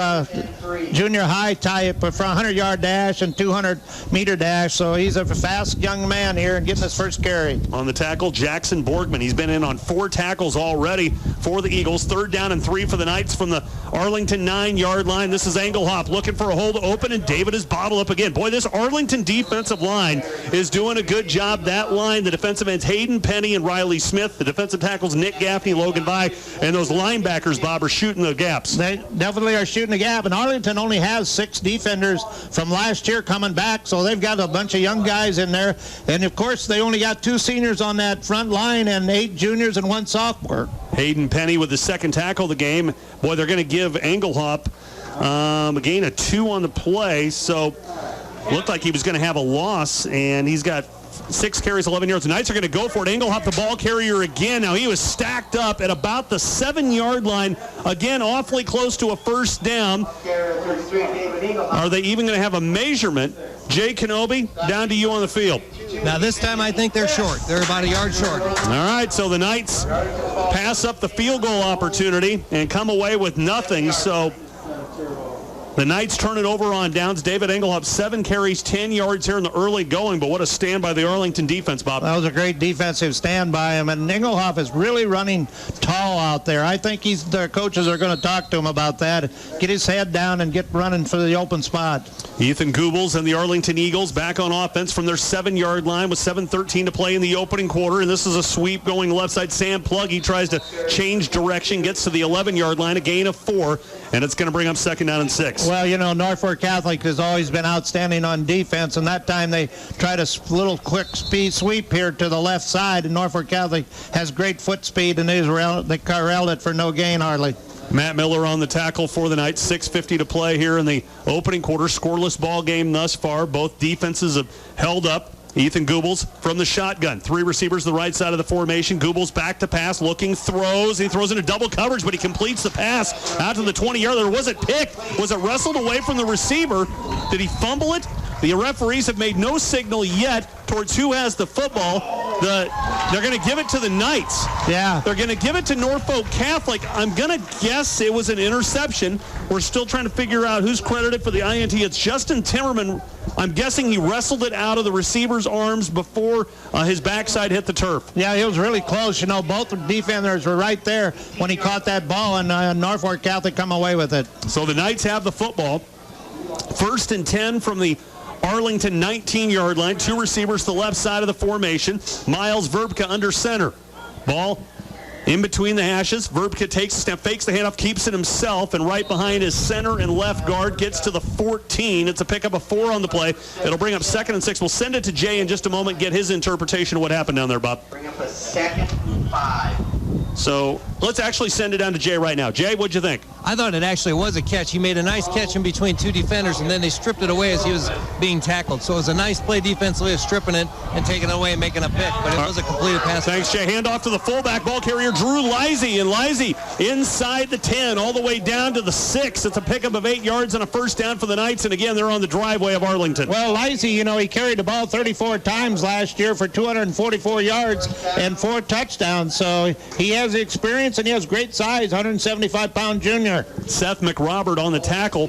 junior high type for a 100-yard dash and 200-meter dash. So he's a fast young man here and getting his first carry. On the tackle, Jackson Borgman. He's been in on 4 tackles already for the Eagles. 3rd down and 3 for the Knights from the Arlington 9-yard line. This is Engelhop looking for a hole to open, and David is bottled up again. Boy, this Arlington defensive line is doing a good job. That line, the defensive ends Hayden Penny and Riley Smith. The defensive tackles Nick Gaffney, Logan Vi, and those linebackers, Bob, are shooting the gaps. They definitely are shooting the gap, and Arlington only has 6 defenders from last year coming back, so they've got a bunch of young guys in there. And, of course, they only got 2 seniors on that front line and 8 juniors and 1 sophomore. Hayden Penny with the 2nd tackle of the game. Boy, they're going to give Engelhop a gain of 2 on the play, so looked like he was going to have a loss, and he's got 6 carries, 11 yards. The Knights are going to go for it. Engelhoff, the ball carrier again. Now he was stacked up at about the 7-yard line. Again, awfully close to a first down. Are they even going to have a measurement? Jay Kenobi, down to you on the field. Now this time I think they're short. They're about a yard short. All right, so the Knights pass up the field goal opportunity and come away with nothing. So the Knights turn it over on downs. David Engelhoff, 7 carries, 10 yards here in the early going, but what a stand by the Arlington defense, Bob. That was a great defensive stand by him, and Engelhoff is really running tall out there. I think the coaches are going to talk to him about that. Get his head down and get running for the open spot. Ethan Goebbels and the Arlington Eagles back on offense from their 7-yard line with 7:13 to play in the opening quarter, and this is a sweep going left side. Sam Pluggy tries to change direction, gets to the 11-yard line, a gain of 4, and it's going to bring up 2nd down and 6. Well, you know, Norfolk Catholic has always been outstanding on defense, and that time they tried a little quick speed sweep here to the left side, and Norfolk Catholic has great foot speed, and they corralled it for no gain hardly. Matt Miller on the tackle for the Knights. 6:50 to play here in the opening quarter. Scoreless ball game thus far. Both defenses have held up. Ethan Goebbels from the shotgun. 3 receivers to the right side of the formation. Goebbels back to pass, looking, throws. He throws into double coverage, but he completes the pass out to the 20-yard. There was it picked. Was it wrestled away from the receiver? Did he fumble it? The referees have made no signal yet towards who has the football. They're going to give it to the Knights. Yeah. They're going to give it to Norfolk Catholic. I'm going to guess it was an interception. We're still trying to figure out who's credited for the INT. It's Justin Timmerman. I'm guessing he wrestled it out of the receiver's arms before his backside hit the turf. Yeah, he was really close. You know, both defenders were right there when he caught that ball, and Norfolk Catholic come away with it. So the Knights have the football. 1st and 10 from the Arlington 19-yard line. 2 receivers to the left side of the formation. Miles Verbka under center. Ball in between the hashes. Verbka takes a step, fakes the handoff, keeps it himself, and right behind his center and left guard gets to the 14. It's a pickup of 4 on the play. It'll bring up 2nd and 6. We'll send it to Jay in just a moment, get his interpretation of what happened down there, Bob. Bring up a 2nd and 5. So let's actually send it down to Jay right now. Jay, what'd you think? I thought it actually was a catch. He made a nice catch in between 2 defenders, and then they stripped it away as he was being tackled. So it was a nice play defensively of stripping it and taking it away and making a pick, but it was a completed pass. Thanks, Jay. Handoff to the fullback ball carrier, Drew Lizzie, and Lizzie inside the 10, all the way down to the 6. It's a pickup of 8 yards and a first down for the Knights, and again, they're on the driveway of Arlington. Well, Lizzie, you know, he carried the ball 34 times last year for 244 yards and 4 touchdowns, so he has the experience and he has great size, 175-pound junior. Seth McRobert on the tackle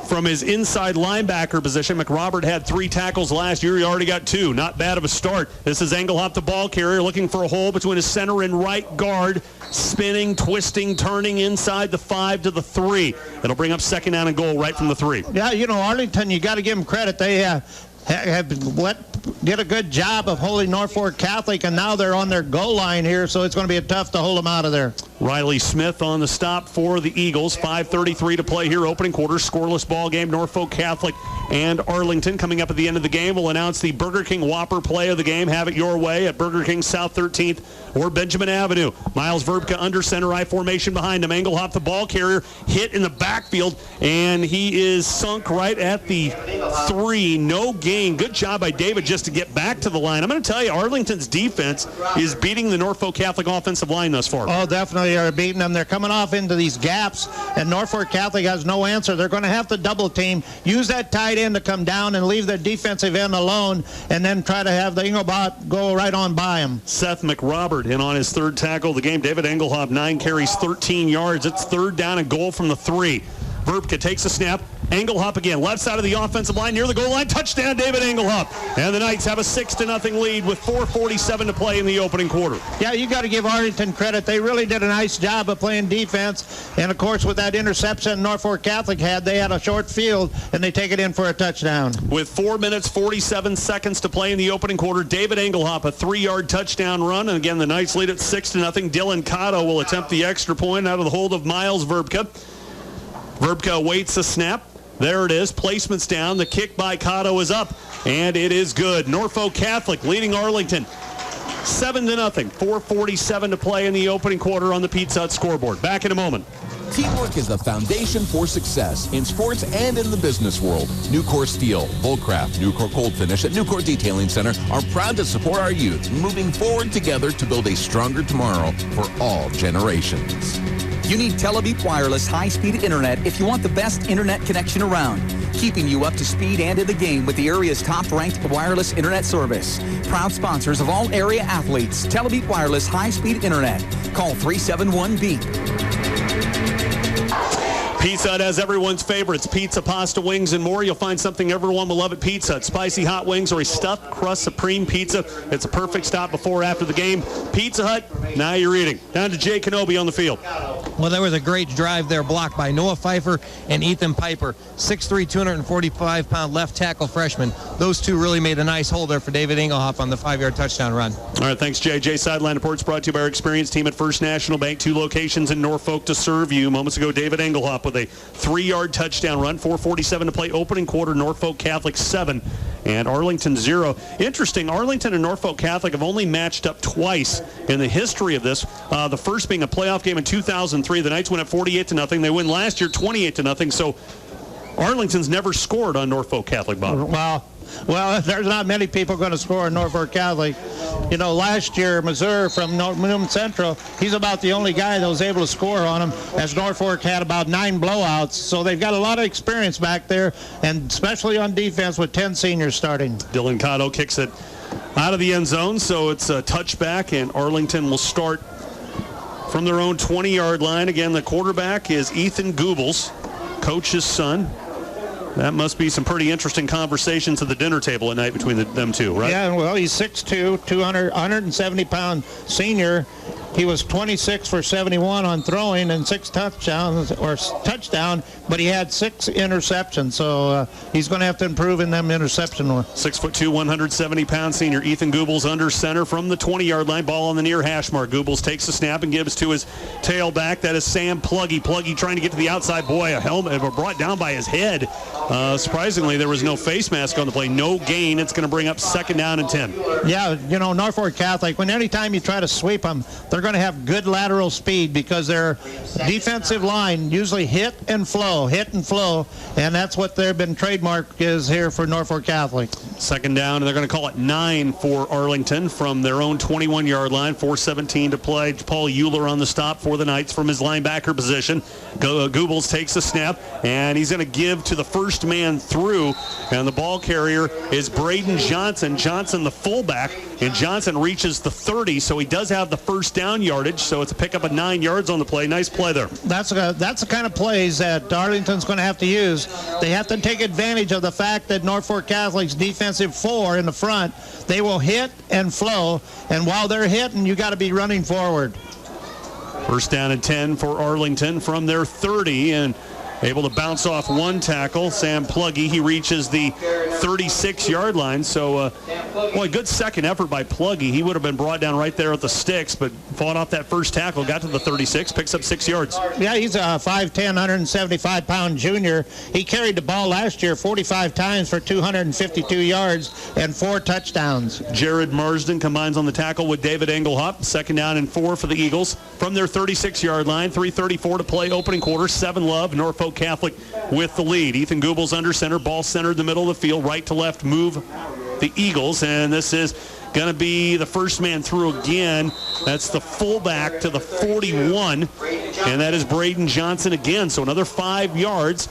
from his inside linebacker position. McRobert had 3 tackles last year. He already got 2. Not bad of a start. This is Engelhoff, the ball carrier, looking for a hole between his center and right guard. Spinning, twisting, turning inside the 5 to the 3. It'll bring up 2nd down and goal right from the 3. Yeah, you know, Arlington, you got to give them credit. They did a good job of holding Norfolk Catholic, and now they're on their goal line here, so it's going to be tough to hold them out of there. Riley Smith on the stop for the Eagles. 5:33 to play here, opening quarter. Scoreless ball game. Norfolk Catholic and Arlington. Coming up at the end of the game, we'll announce the Burger King Whopper play of the game. Have it your way at Burger King South 13th or Benjamin Avenue. Miles Verbka under center, I formation behind him. Engelhoff, the ball carrier, hit in the backfield, and he is sunk right at the 3. No gain. Good job by David just to get back to the line. I'm going to tell you, Arlington's defense is beating the Norfolk Catholic offensive line thus far. Oh, definitely are beating them. They're coming off into these gaps, and Norfolk Catholic has no answer. They're going to have to double team, use that tight end to come down and leave the defensive end alone, and then try to have the Engelbot go right on by him. Seth McRobert in on his 3rd tackle of the game. David Engelhoff, 9 carries, 13 yards. It's 3rd down and goal from the 3. Verbka takes a snap. Engelhoff again, left side of the offensive line, near the goal line. Touchdown, David Engelhoff. And the Knights have a 6-0 lead with 4:47 to play in the opening quarter. Yeah, you got to give Arlington credit. They really did a nice job of playing defense. And, of course, with that interception Norfolk Catholic had, they had a short field, and they take it in for a touchdown. With 4 minutes, 47 seconds to play in the opening quarter, David Engelhoff, a 3-yard touchdown run. And, again, the Knights lead at 6-0. Dylan Cotto will attempt the extra point out of the hold of Miles Verbka. Verbka awaits a snap. There it is. Placement's down. The kick by Cotto is up, and it is good. Norfolk Catholic leading Arlington 7-0. 4:47 to play in the opening quarter on the Pizza Hut scoreboard. Back in a moment. Teamwork is the foundation for success in sports and in the business world. Nucor Steel, Volcraft, Nucor Cold Finish, and Nucor Detailing Center are proud to support our youth, moving forward together to build a stronger tomorrow for all generations. You need Telebeat Wireless high-speed internet if you want the best internet connection around, keeping you up to speed and in the game with the area's top-ranked wireless internet service. Proud sponsors of all area athletes. Telebeat Wireless high-speed internet. Call 371-BEEP. Pizza Hut has everyone's favorites. Pizza, pasta, wings, and more. You'll find something everyone will love at Pizza Hut. Spicy hot wings or a stuffed crust supreme pizza. It's a perfect stop before or after the game. Pizza Hut, now you're eating. Down to Jay Kenobi on the field. Well, there was a great drive there blocked by Noah Pfeiffer and Ethan Piper. 6'3", 245-pound left tackle freshman. Those two really made a nice hole there for David Engelhoff on the 5-yard touchdown run. All right, thanks, Jay. Jay Sideline Reports brought to you by our experienced team at First National Bank. 2 locations in Norfolk to serve you. Moments ago, David Engelhoff with a 3-yard touchdown run. 4:47 to play. Opening quarter, Norfolk Catholic 7 and Arlington 0. Interesting, Arlington and Norfolk Catholic have only matched up twice in the history of this. The first being a playoff game in 2003. The Knights win at 48-0. They win last year 28-0. So Arlington's never scored on Norfolk Catholic, Bob. Well, there's not many people going to score in Norfolk Catholic. You know, last year, Missouri from Newman Central, he's about the only guy that was able to score on him, as Norfolk had about 9 blowouts. So they've got a lot of experience back there, and especially on defense with 10 seniors starting. Dylan Cotto kicks it out of the end zone, so it's a touchback, and Arlington will start from their own 20-yard line. Again, the quarterback is Ethan Goebbels, coach's son. That must be some pretty interesting conversations at the dinner table at night between them two, right? Yeah, well, he's 6'2", 170-pound senior. He was 26 for 71 on throwing and 6 touchdowns, but he had 6 interceptions. So he's going to have to improve in them interception. 6'2", 170-pound senior Ethan Goebbels under center from the 20-yard line. Ball on the near hash mark. Goebbels takes the snap and gives to his tailback. That is Sam Pluggy. Pluggy trying to get to the outside. Boy, a helmet brought down by his head. Surprisingly, there was no face mask on the play. No gain. It's going to bring up 2nd down and 10. Yeah, you know, Norfolk Catholic, anytime you try to sweep them, they're going to have good lateral speed because their defensive line usually hit and flow, and that's what they've been trademarked is here for Norfolk Catholic. 2nd down, and they're going to call it 9 for Arlington from their own 21-yard line. 4:17 to play. Paul Euler on the stop for the Knights from his linebacker position. Goebbels takes the snap, and he's going to give to the first man through, and the ball carrier is Braden Johnson. Johnson, the fullback, and Johnson reaches the 30, so he does have the first down yardage, so it's a pickup of 9 yards on the play. Nice play there. That's the kind of plays that Arlington's going to have to use. They have to take advantage of the fact that Norfolk Catholic's defensive 4 in the front, they will hit and flow, and while they're hitting, you got to be running forward. 1st down and 10 for Arlington from their 30, and able to bounce off 1 tackle. Sam Pluggy, he reaches the 36-yard line. So, boy, good second effort by Pluggy. He would have been brought down right there at the sticks, but fought off that first tackle, got to the 36, picks up 6 yards. Yeah, he's a 5'10", 175-pound junior. He carried the ball last year 45 times for 252 yards and 4 touchdowns. Jared Marsden combines on the tackle with David Engelhoff. 2nd down and 4 for the Eagles from their 36-yard line. 3:34 to play, opening quarter. 7-love, Norfolk Catholic with the lead. Ethan Goebbels under center, ball centered in the middle of the field, right to left move the Eagles, and this is going to be the first man through again. That's the fullback to the 41, and that is Braden Johnson again, so another 5 yards.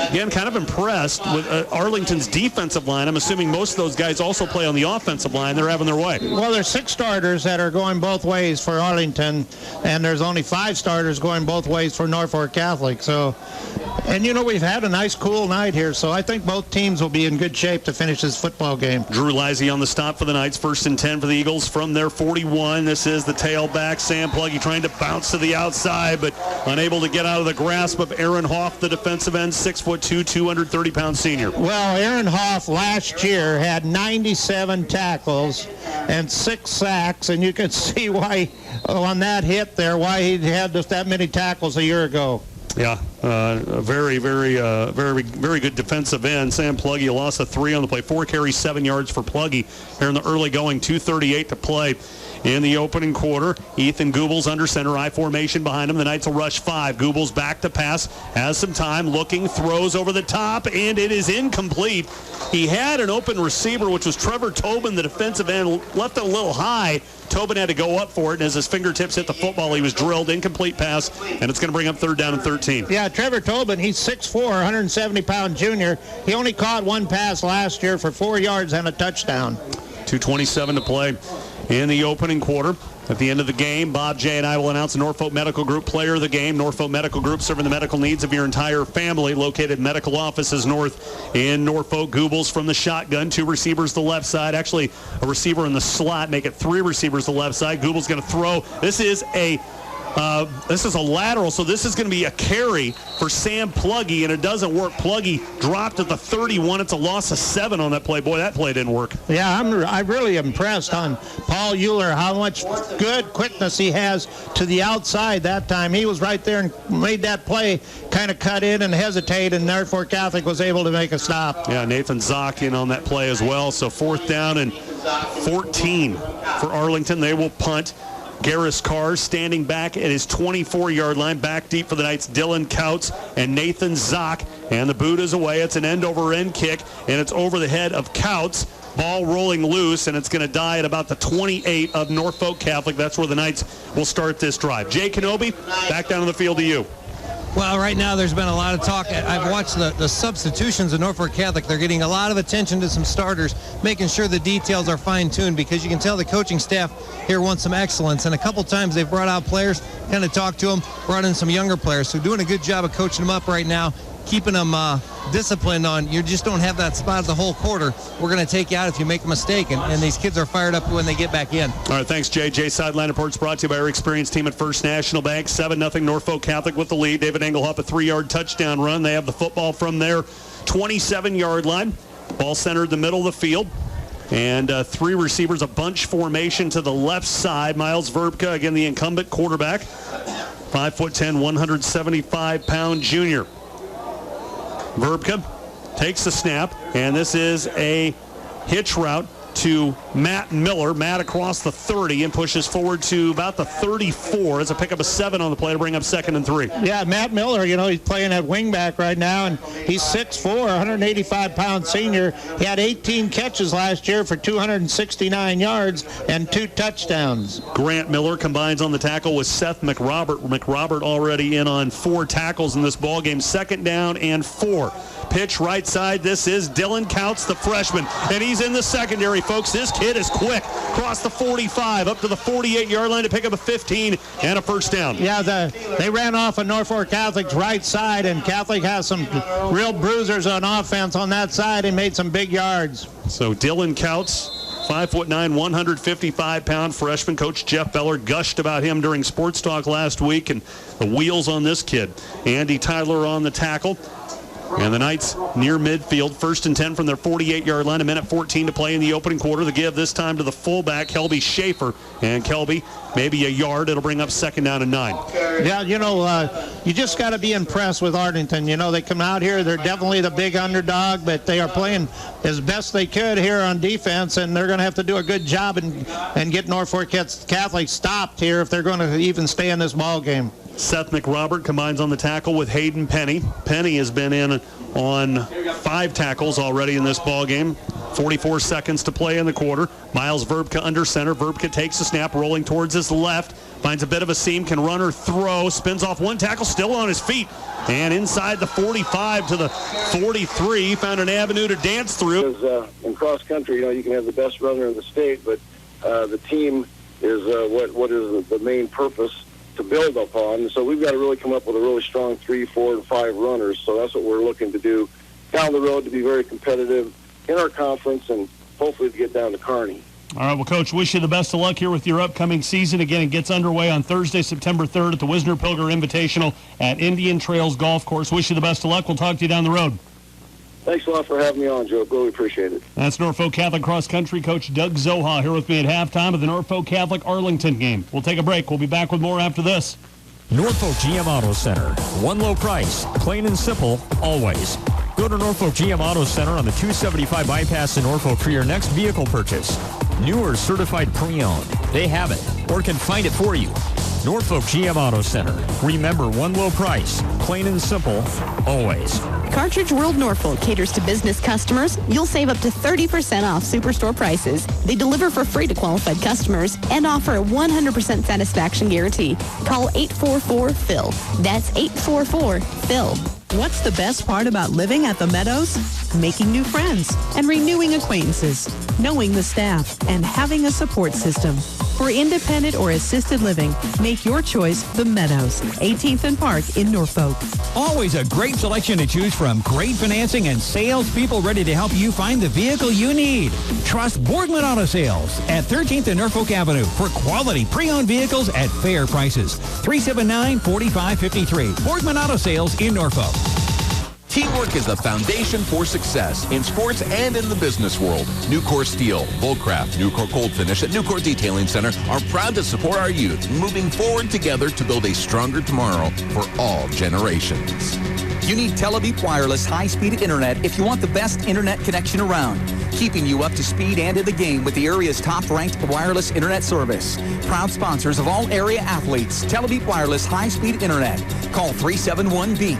Again, kind of impressed with Arlington's defensive line. I'm assuming most of those guys also play on the offensive line. They're having their way. Well, there's 6 starters that are going both ways for Arlington, and there's only 5 starters going both ways for Norfolk Catholic. So, and you know, we've had a nice cool night here, so I think both teams will be in good shape to finish this football game. Drew Lizzie on the stop for the Knights. 1st and 10 for the Eagles from their 41. This is the tailback, Sam Pluggy, trying to bounce to the outside, but unable to get out of the grasp of Aaron Hoff, the defensive end, 6'2", 230-pound senior. Well, Aaron Hoff last year had 97 tackles and 6 sacks, and you can see why on that hit there, why he had just that many tackles a year ago. Yeah, A very good defensive end. Sam Pluggy, a loss of 3 on the play. 4 carries, 7 yards for Pluggy here in the early going. 2:38 to play in the opening quarter. Ethan Goebbels under center, I formation behind him. The Knights will rush 5. Goebbels back to pass, has some time, looking, throws over the top, and it is incomplete. He had an open receiver, which was Trevor Tobin, the defensive end, left it a little high. Tobin had to go up for it, and as his fingertips hit the football, he was drilled. Incomplete pass, and it's going to bring up 3rd down and 13. Yeah, Trevor Tobin, he's 6'4", 170-pound junior. He only caught 1 pass last year for 4 yards and a touchdown. 2:27 to play in the opening quarter. At the end of the game, Bob J. and I will announce the Norfolk Medical Group player of the game. Norfolk Medical Group, serving the medical needs of your entire family. Located medical offices north in Norfolk. Goebbels from the shotgun. 2 receivers to the left side. Actually, a receiver in the slot. Make it 3 receivers to the left side. Goebbels going to throw. This is a lateral, so this is going to be a carry for Sam Pluggy, and it doesn't work. Pluggy dropped at the 31. It's a loss of 7 on that play. Boy, that play didn't work. Yeah, I'm really impressed on Paul Euler, how much good quickness he has to the outside that time. He was right there and made that play, kind of cut in and hesitate, and Norfolk Catholic was able to make a stop. Yeah, Nathan Zock in on that play as well. So 4th down and 14 for Arlington. They will punt. Garris Carr standing back at his 24-yard line. Back deep for the Knights, Dylan Couts and Nathan Zock. And the boot is away. It's an end-over-end kick, and it's over the head of Couts. Ball rolling loose, and it's going to die at about the 28 of Norfolk Catholic. That's where the Knights will start this drive. Jay Kenobi, back down on the field to you. Well, right now there's been a lot of talk. I've watched the substitutions of Norfolk Catholic. They're getting a lot of attention to some starters, making sure the details are fine-tuned, because you can tell the coaching staff here wants some excellence. And a couple times they've brought out players, kind of talked to them, brought in some younger players. So doing a good job of coaching them up right now, keeping them disciplined on, you just don't have that spot the whole quarter. We're going to take you out if you make a mistake, and these kids are fired up when they get back in. All right, thanks, Jay. Jay Sideline Reports brought to you by our experienced team at First National Bank. 7-0 Norfolk Catholic with the lead. David Engelhoff, a 3-yard touchdown run. They have the football from their 27-yard line. Ball centered the middle of the field. And 3 receivers, a bunch formation to the left side. Miles Verbka, again, the incumbent quarterback. 5'10", 175-pound junior. Verbka takes the snap, and this is a hitch route to Matt Miller. Matt across the 30 and pushes forward to about the 34. It's a pickup of 7 on the play to bring up 2nd and 3. Yeah, Matt Miller, he's playing at wingback right now, and he's 6'4", 185-pound senior. He had 18 catches last year for 269 yards and 2 touchdowns. Grant Miller combines on the tackle with Seth McRobert. McRobert already in on 4 tackles in this ballgame. 2nd down and 4. Pitch right side. This is Dylan Couts, the freshman, and he's in the secondary, folks. This kid is quick. Cross the 45, up to the 48-yard line to pick up a 15 and a 1st down. Yeah, they ran off of Norfolk Catholic's right side, and Catholic has some real bruisers on offense on that side and made some big yards. So Dylan Couts, 5'9", 155-pound freshman. Coach Jeff Beller gushed about him during Sports Talk last week, and the wheels on this kid. Andy Tyler on the tackle. And the Knights near midfield, 1st and 10 from their 48-yard line. 1:14 to play in the opening quarter. The give this time to the fullback, Kelby Schaefer. And Kelby, maybe a yard. It'll bring up 2nd down and 9. Yeah, you just got to be impressed with Arlington. They come out here. They're definitely the big underdog, but they are playing as best they could here on defense, and they're going to have to do a good job and get Norfolk Catholic stopped here if they're going to even stay in this ball game. Seth McRobert combines on the tackle with Hayden Penny. Penny has been in on 5 tackles already in this ball game. 44 seconds to play in the quarter. Miles Verbka under center. Verbka takes the snap, rolling towards his left. Finds a bit of a seam, can run or throw. Spins off 1 tackle, still on his feet. And inside the 45 to the 43. Found an avenue to dance through. Because in cross country, you can have the best runner in the state, but the team is what is the main purpose to build upon. So we've got to really come up with a really strong 3, 4, and 5 runners. So that's what we're looking to do down the road, to be very competitive in our conference and hopefully to get down to Kearney. All right, well, Coach, wish you the best of luck here with your upcoming season. Again, it gets underway on Thursday, September 3rd at the Wisner Pilger Invitational at Indian Trails Golf Course. Wish you the best of luck. We'll talk to you down the road. Thanks a lot for having me on, Joe. Really appreciate it. That's Norfolk Catholic cross-country coach Doug Zoha here with me at halftime of the Norfolk Catholic Arlington game. We'll take a break. We'll be back with more after this. Norfolk GM Auto Center. One low price, plain and simple, always. Go to Norfolk GM Auto Center on the 275 bypass in Norfolk for your next vehicle purchase. New or certified pre-owned. They have it or can find it for you. Norfolk GM Auto Center. Remember, one low price, plain and simple, always. Cartridge World Norfolk caters to business customers. You'll save up to 30% off Superstore prices. They deliver for free to qualified customers and offer a 100% satisfaction guarantee. Call 844-PHIL. That's 844-PHIL. What's the best part about living at the Meadows? Making new friends and renewing acquaintances, knowing the staff, and having a support system. For independent or assisted living, make your choice the Meadows, 18th and Park in Norfolk. Always a great selection to choose from. Great financing and salespeople ready to help you find the vehicle you need. Trust Borgman Auto Sales at 13th and Norfolk Avenue for quality pre-owned vehicles at fair prices. 379-4553. Borgman Auto Sales in Norfolk. Teamwork is the foundation for success in sports and in the business world. Nucor Steel, Volcraft, Nucor Cold Finish, and Nucor Detailing Center are proud to support our youth, moving forward together to build a stronger tomorrow for all generations. You need Telebeep Wireless high-speed internet if you want the best internet connection around, keeping you up to speed and in the game with the area's top-ranked wireless internet service. Proud sponsors of all area athletes. Telebeep Wireless high-speed internet. Call 371-BEEP.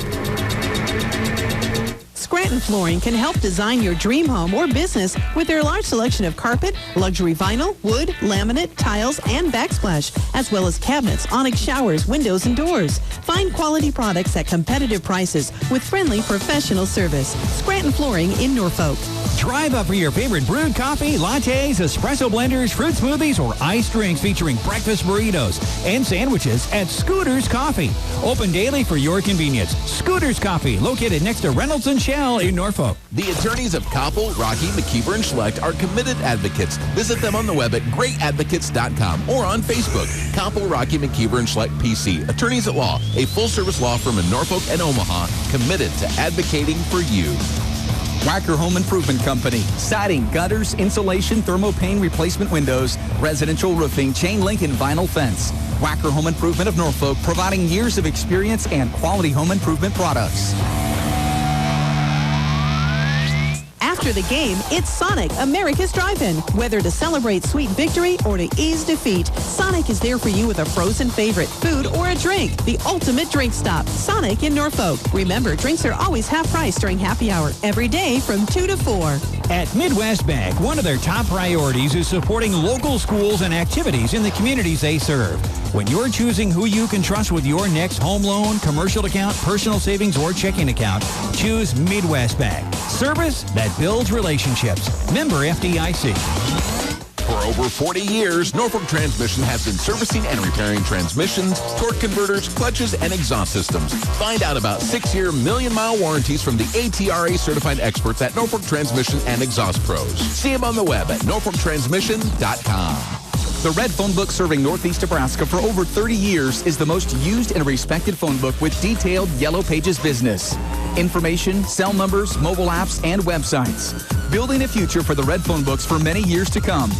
Scranton Flooring can help design your dream home or business with their large selection of carpet, luxury vinyl, wood, laminate, tiles, and backsplash, as well as cabinets, onyx showers, windows, and doors. Find quality products at competitive prices with friendly professional service. Scranton Flooring in Norfolk. Drive up for your favorite brewed coffee, lattes, espresso blenders, fruit smoothies, or iced drinks featuring breakfast burritos and sandwiches at Scooter's Coffee. Open daily for your convenience. Scooter's Coffee, located next to Reynolds and Shell in Norfolk. The attorneys of Koppel, Rocky, McKeever, and Schlecht are committed advocates. Visit them on the web at greatadvocates.com or on Facebook. Koppel, Rocky, McKeever, and Schlecht PC, attorneys at law, a full-service law firm in Norfolk and Omaha, committed to advocating for you. Wacker Home Improvement Company. Siding, gutters, insulation, thermopane replacement windows, residential roofing, chain link, and vinyl fence. Wacker Home Improvement of Norfolk, providing years of experience and quality home improvement products. After the game, it's Sonic, America's Drive-In. Whether to celebrate sweet victory or to ease defeat, Sonic is there for you with a frozen favorite, food, or a drink. The ultimate drink stop, Sonic in Norfolk. Remember, drinks are always half price during happy hour, every day from 2 to 4. At Midwest Bank, one of their top priorities is supporting local schools and activities in the communities they serve. When you're choosing who you can trust with your next home loan, commercial account, personal savings, or checking account, choose Midwest Bank. Service that builds relationships. Member FDIC. For over 40 years, Norfolk Transmission has been servicing and repairing transmissions, torque converters, clutches, and exhaust systems. Find out about 6-year, million-mile warranties from the ATRA certified experts at Norfolk Transmission and Exhaust Pros. See them on the web at norfolktransmission.com. The Red Phone Book, serving Northeast Nebraska for over 30 years, is the most used and respected phone book with detailed Yellow Pages business. Information, cell numbers, mobile apps, and websites. Building a future for the Red Phone Books for many years to come.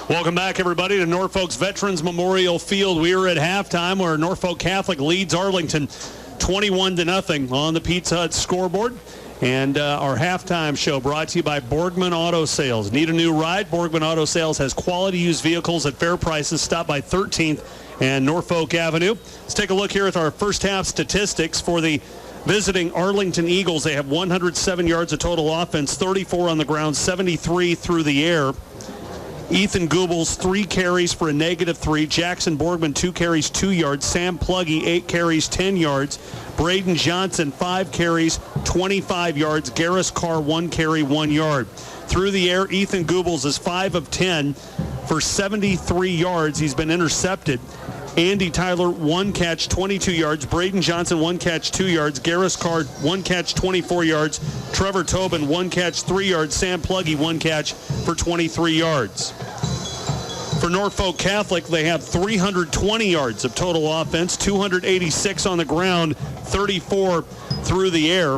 Welcome back, everybody, to Norfolk's Veterans Memorial Field. We are at halftime where Norfolk Catholic leads Arlington 21-0 on the Pizza Hut scoreboard. And our halftime show brought to you by Borgman Auto Sales. Need a new ride? Borgman Auto Sales has quality used vehicles at fair prices. Stop by 13th and Norfolk Avenue. Let's take a look here at our first half statistics for the visiting Arlington Eagles. They have 107 yards of total offense, 34 on the ground, 73 through the air. Ethan Goebbels, 3 carries for a -3. Jackson Borgman, 2 carries, 2 yards. Sam Pluggy, 8 carries, 10 yards. Braden Johnson, 5 carries, 25 yards. Garris Carr, 1 carry, 1 yard. Through the air, Ethan Goebbels is 5 of 10 for 73 yards. He's been intercepted. Andy Tyler, 1 catch, 22 yards. Braden Johnson, 1 catch, 2 yards. Garris Carr, 1 catch, 24 yards. Trevor Tobin, 1 catch, 3 yards. Sam Pluggy, 1 catch for 23 yards. For Norfolk Catholic, they have 320 yards of total offense, 286 on the ground, 34 through the air.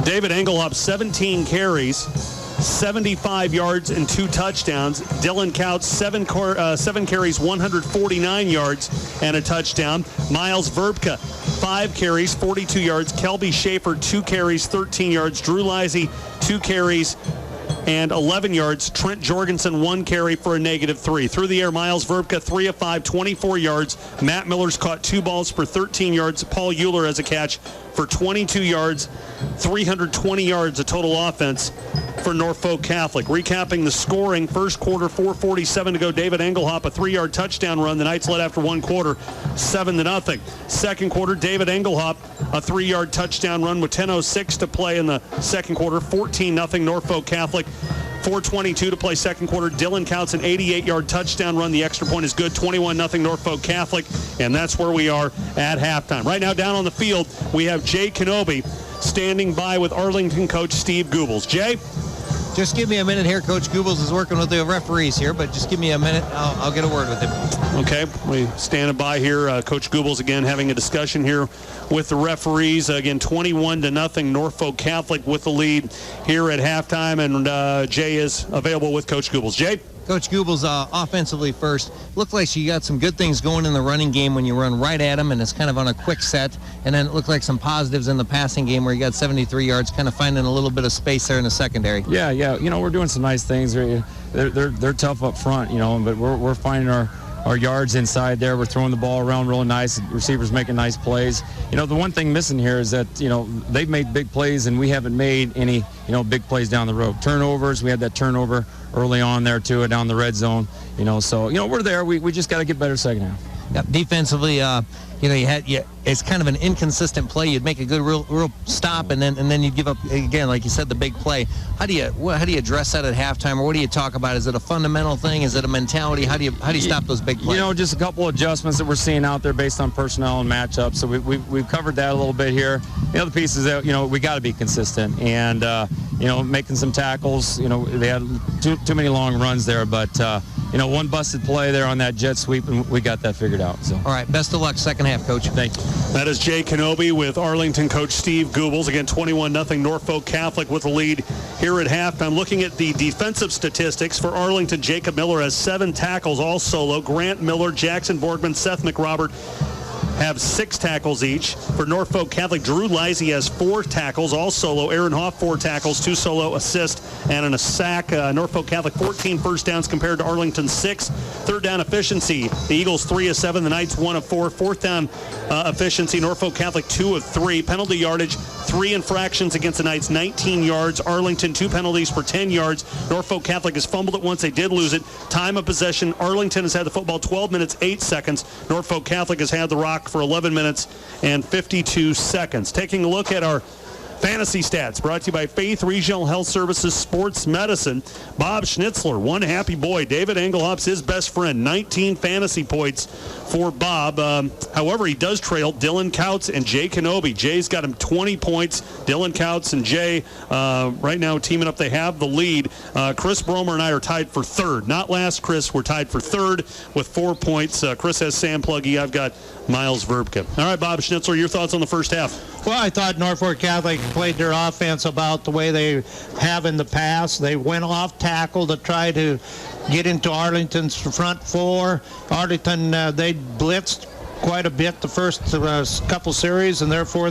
David Engelhop, 17 carries 75 yards and 2 touchdowns. Dylan Couch, 7 carries, 149 yards and a touchdown. Miles Verbka, 5 carries, 42 yards. Kelby Schaefer, 2 carries, 13 yards. Drew Lisey, 2 carries and 11 yards. Trent Jorgensen, 1 carry for a -3. Through the air, Miles Verbka, 3 of 5, 24 yards. Matt Miller's caught 2 balls for 13 yards. Paul Euler has a catch for 22 yards, 320 yards of total offense for Norfolk Catholic. Recapping the scoring, first quarter, 4:47 to go. David Engelhop, a 3-yard touchdown run. The Knights led after 1 quarter, 7-0. Second quarter, David Engelhop, a 3-yard touchdown run with 10:06 to play in the second quarter, 14-0 Norfolk Catholic. 4:22 to play second quarter. Dylan Couch, an 88-yard touchdown run. The extra point is good. 21-0 Norfolk Catholic, and that's where we are at halftime. Right now, down on the field, we have Jay Kenobi standing by with Arlington coach Steve Gubles. Jay? Just give me a minute here. Coach Gubles is working with the referees here, but just give me a minute. I'll get a word with him. Okay, we standing by here. Coach Gubles again having a discussion here with the referees. Again, 21-0 Norfolk Catholic with the lead here at halftime, and Jay is available with Coach Gubles. Jay? Coach Gubles, offensively first, looked like you got some good things going in the running game when you run right at him, and it's kind of on a quick set. And then it looked like some positives in the passing game where you got 73 yards, kind of finding a little bit of space there in the secondary. Yeah. You know, we're doing some nice things. They're tough up front, you know, but we're finding our yards inside there. We're throwing the ball around real nice. Receivers making nice plays. You know, the one thing missing here is that, you know, they've made big plays and we haven't made any, you know, big plays down the road. Turnovers, we had that turnover early on there too, down the red zone. You know, so, you know, we're there. We just got to get better second half. Yep. Defensively, you know, it's kind of an inconsistent play. You'd make a good real stop, and then you'd give up again, like you said, the big play. How do you address that at halftime, or what do you talk about? Is it a fundamental thing? Is it a mentality? How do you stop those big plays? You know, just a couple adjustments that we're seeing out there based on personnel and matchups. So we've covered that a little bit here. The other piece is that, you know, we got to be consistent and you know, making some tackles. You know, they had too many long runs there, but you know, one busted play there on that jet sweep, and we got that figured out. So. All right, best of luck second half, Coach. Thank you. That is Jay Kenobi with Arlington coach Steve Gubles. Again, 21-0 Norfolk Catholic with the lead here at halftime. Looking at the defensive statistics for Arlington, Jacob Miller has 7 tackles, all solo. Grant Miller, Jackson Borgman, Seth McRobert have 6 tackles each. For Norfolk Catholic, Drew Lisey has 4 tackles, all solo. Aaron Hoff, 4 tackles, 2 solo assists, and a sack. Norfolk Catholic, 14 first downs compared to Arlington, 6. Third down efficiency, the Eagles 3 of 7, the Knights 1 of 4. Fourth down efficiency, Norfolk Catholic 2 of 3. Penalty yardage, 3 infractions against the Knights, 19 yards. Arlington, 2 penalties for 10 yards. Norfolk Catholic has fumbled it once. They did lose it. Time of possession, Arlington has had the football 12 minutes, 8 seconds. Norfolk Catholic has had the rock for 11 minutes and 52 seconds. Taking a look at our fantasy stats brought to you by Faith Regional Health Services Sports Medicine. Bob Schnitzler, one happy boy. David Engelhop's his best friend. 19 fantasy points for Bob. However, he does trail Dylan Couch and Jay Kenobi. Jay's got him 20 points. Dylan Couch and Jay right now teaming up. They have the lead. Chris Bromer and I are tied for third. Not last, Chris. We're tied for third with 4 points. Chris has Sam Pluggy. I've got Miles Verbka. All right, Bob Schnitzler, your thoughts on the first half? Well, I thought Norfolk Catholic played their offense about the way they have in the past. They went off tackle to try to get into Arlington's front 4. Arlington, they blitzed quite a bit the first couple series, and therefore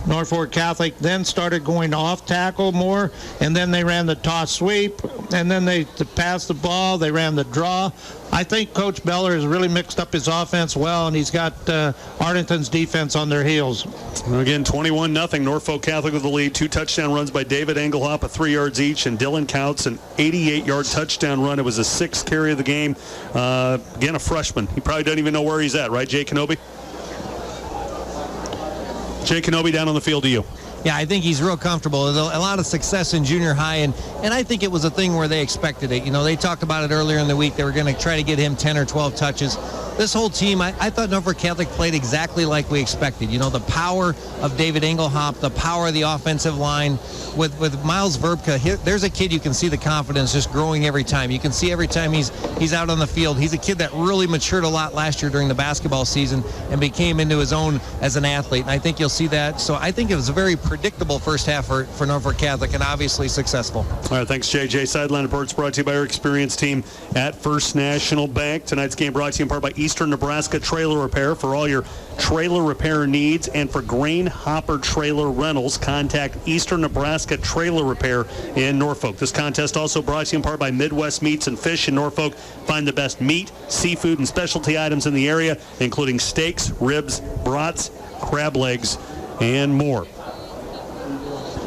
Norfolk Catholic then started going off tackle more, and then they ran the toss sweep, and then they passed the ball, they ran the draw. I think Coach Beller has really mixed up his offense well, and he's got Arlington's defense on their heels. Again, 21-0 Norfolk Catholic with the lead. 2 touchdown runs by David Engelhop of 3 yards each, and Dylan Couch an 88-yard touchdown run. It was a 6th carry of the game. Again, a freshman. He probably doesn't even know where he's at, right, Jay Kenobi? Jay Kenobi, down on the field to you. Yeah, I think he's real comfortable. A lot of success in junior high, and I think it was a thing where they expected it. You know, they talked about it earlier in the week. They were going to try to get him 10 or 12 touches. This whole team, I thought Norfolk Catholic played exactly like we expected. You know, the power of David Engelhop, the power of the offensive line. With Miles Verbka, there's a kid you can see the confidence just growing every time. You can see every time he's out on the field. He's a kid that really matured a lot last year during the basketball season and became into his own as an athlete. And I think you'll see that. So I think it was a very predictable first half for Norfolk Catholic, and obviously successful. All right, thanks, JJ. Sideline reports brought to you by our experienced team at First National Bank. Tonight's game brought to you in part by Eastern Nebraska Trailer Repair. For all your trailer repair needs and for grain hopper trailer rentals, contact Eastern Nebraska Trailer Repair in Norfolk. This contest also brought to you in part by Midwest Meats and Fish in Norfolk. Find the best meat, seafood, and specialty items in the area, including steaks, ribs, brats, crab legs, and more.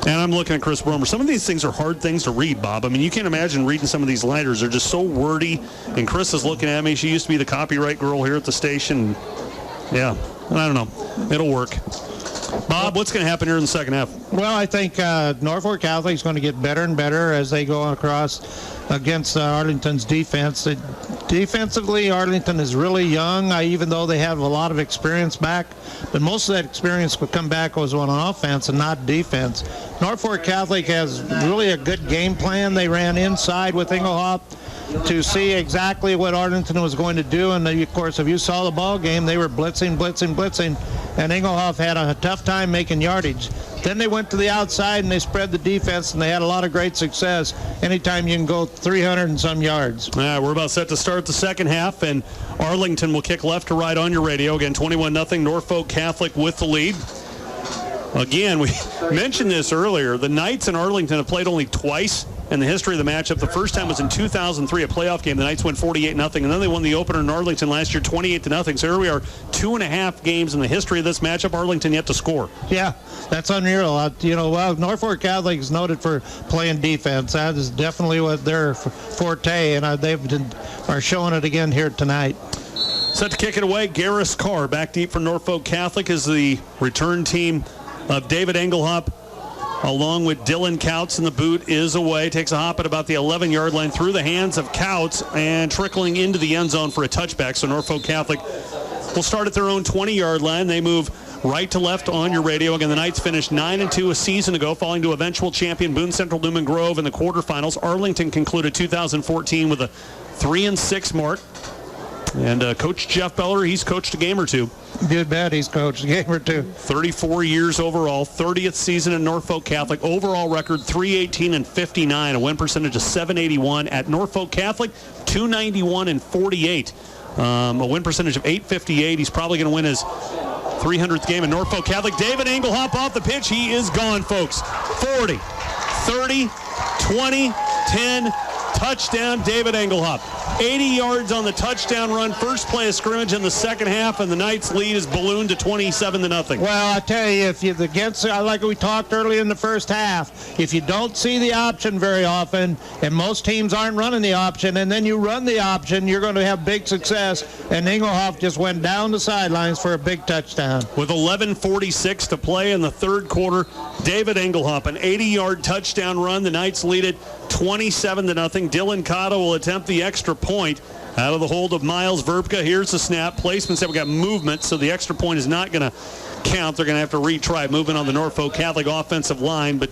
And I'm looking at Chris Bromer. Some of these things are hard things to read, Bob. I mean, you can't imagine reading some of these letters. They're just so wordy. And Chris is looking at me. She used to be the copyright girl here at the station. Yeah, I don't know. It'll work. Bob, what's going to happen here in the second half? Well, I think Norfolk Catholic is going to get better and better as they go across against Arlington's defense. Defensively, Arlington is really young, even though they have a lot of experience back. But most of that experience would come back was on offense and not defense. Norfolk Catholic has really a good game plan. They ran inside with Engelhoff to see exactly what Arlington was going to do. And, of course, if you saw the ball game, they were blitzing, and Engelhoff had a tough time making yardage. Then they went to the outside and they spread the defense, and they had a lot of great success anytime you can go 300 and some yards. We're about set to start the second half, and Arlington will kick left to right on your radio. Again, 21-0, Norfolk Catholic with the lead. Again, we mentioned this earlier. The Knights and Arlington have played only twice in the history of the matchup. The first time was in 2003, a playoff game. The Knights went 48-0, and then they won the opener in Arlington last year 28-0. So here we are, 2.5 games in the history of this matchup. Arlington yet to score. Yeah, that's unreal. Norfolk Catholic is noted for playing defense. That is definitely what their forte, and they are showing it again here tonight. Set to kick it away, Garris Carr back deep for Norfolk Catholic as the return team of David Engelhoff, along with Dylan Couts, and the boot is away. Takes a hop at about the 11-yard line through the hands of Couts and trickling into the end zone for a touchback. So Norfolk Catholic will start at their own 20-yard line. They move right to left on your radio. Again, the Knights finished 9-2 a season ago, falling to eventual champion Boone Central Newman Grove in the quarterfinals. Arlington concluded 2014 with a 3-6 mark. And Coach Jeff Beller, he's coached a game or two. You bet he's coached a game or two. 34 years overall, 30th season in Norfolk Catholic. Overall record 318-59, a win percentage of 781. At Norfolk Catholic, 291-48. A win percentage of 858. He's probably going to win his 300th game in Norfolk Catholic. David Engelhoff off the pitch. He is gone, folks. 40, 30, 20, 10. Touchdown, David Engelhoff. 80 yards on the touchdown run. First play of scrimmage in the second half, and the Knights' lead is ballooned to 27-0. Well, I tell you, if you're against, like we talked earlier in the first half, if you don't see the option very often, and most teams aren't running the option, and then you run the option, you're going to have big success. And Engelhoff just went down the sidelines for a big touchdown. With 11:46 to play in the third quarter, David Engelhoff, an 80-yard touchdown run. The Knights lead it 27-0. Dylan Cotto will attempt the extra point out of the hold of Miles Verbka. Here's the snap. Placement said we got movement, so the extra point is not going to count. They're going to have to retry movement on the Norfolk Catholic offensive line. But,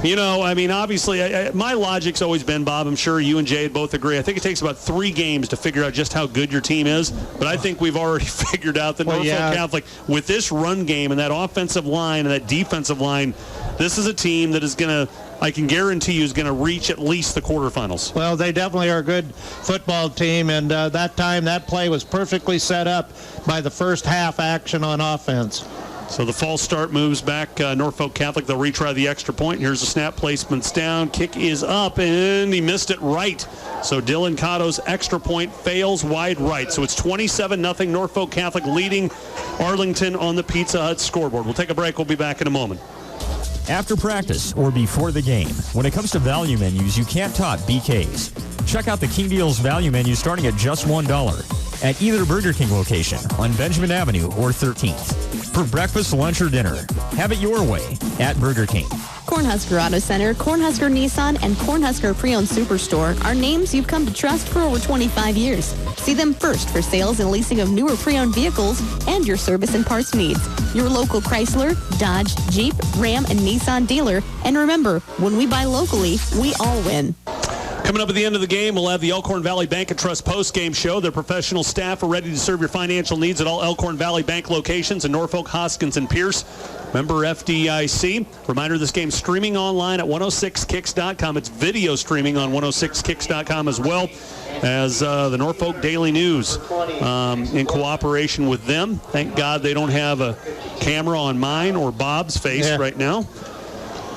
obviously, my logic's always been, Bob, I'm sure you and Jay both agree, I think it takes about 3 games to figure out just how good your team is. But I think we've already figured out that Norfolk Catholic, with this run game and that offensive line and that defensive line, this is a team that is going to, I can guarantee you, is going to reach at least the quarterfinals. Well, they definitely are a good football team, and that play was perfectly set up by the first half action on offense. So the false start moves back Norfolk Catholic. They'll retry the extra point. Here's the snap. Placement's down. Kick is up, and he missed it right. So Dylan Cotto's extra point fails wide right. So it's 27-0. Norfolk Catholic leading Arlington on the Pizza Hut scoreboard. We'll take a break. We'll be back in a moment. After practice or before the game, when it comes to value menus, you can't top BK's. Check out the King Deals value menu starting at just $1 at either Burger King location on Benjamin Avenue or 13th. For breakfast, lunch, or dinner, have it your way at Burger King. Cornhusker Auto Center, Cornhusker Nissan, and Cornhusker Pre-Owned Superstore are names you've come to trust for over 25 years. See them first for sales and leasing of newer pre-owned vehicles and your service and parts needs. Your local Chrysler, Dodge, Jeep, Ram, and Nissan dealer. And remember, when we buy locally, we all win. Coming up at the end of the game, we'll have the Elkhorn Valley Bank & Trust post-game show. Their professional staff are ready to serve your financial needs at all Elkhorn Valley Bank locations in Norfolk, Hoskins, and Pierce. Member FDIC. Reminder, this game's streaming online at 106kicks.com. It's video streaming on 106kicks.com as well as the Norfolk Daily News in cooperation with them. Thank God they don't have a camera on mine or Bob's face right now.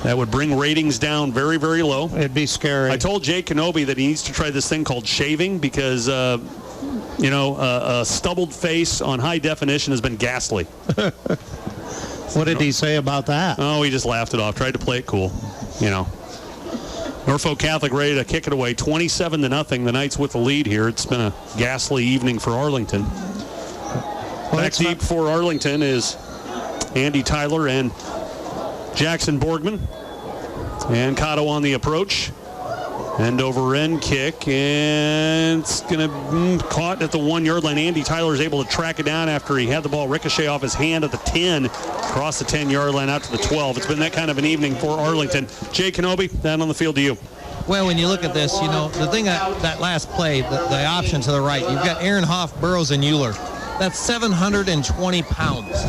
That would bring ratings down very, very low. It'd be scary. I told Jay Kenobi that he needs to try this thing called shaving because, a stubbled face on high definition has been ghastly. What did he say about that? Oh, he just laughed it off. Tried to play it cool, Norfolk Catholic ready to kick it away, 27-0. The Knights with the lead here. It's been a ghastly evening for Arlington. Back deep for Arlington is Andy Tyler and Jackson Borgman. And Cotto on the approach. End over end kick, and it's going to caught at the 1-yard line. Andy Tyler is able to track it down after he had the ball ricochet off his hand at the 10, across the 10-yard line out to the 12. It's been that kind of an evening for Arlington. Jay Kenobi, down on the field to you. Well, when you look at this, the thing that last play, the option to the right, you've got Aaron Hoff, Burrows, and Euler. That's 720 pounds.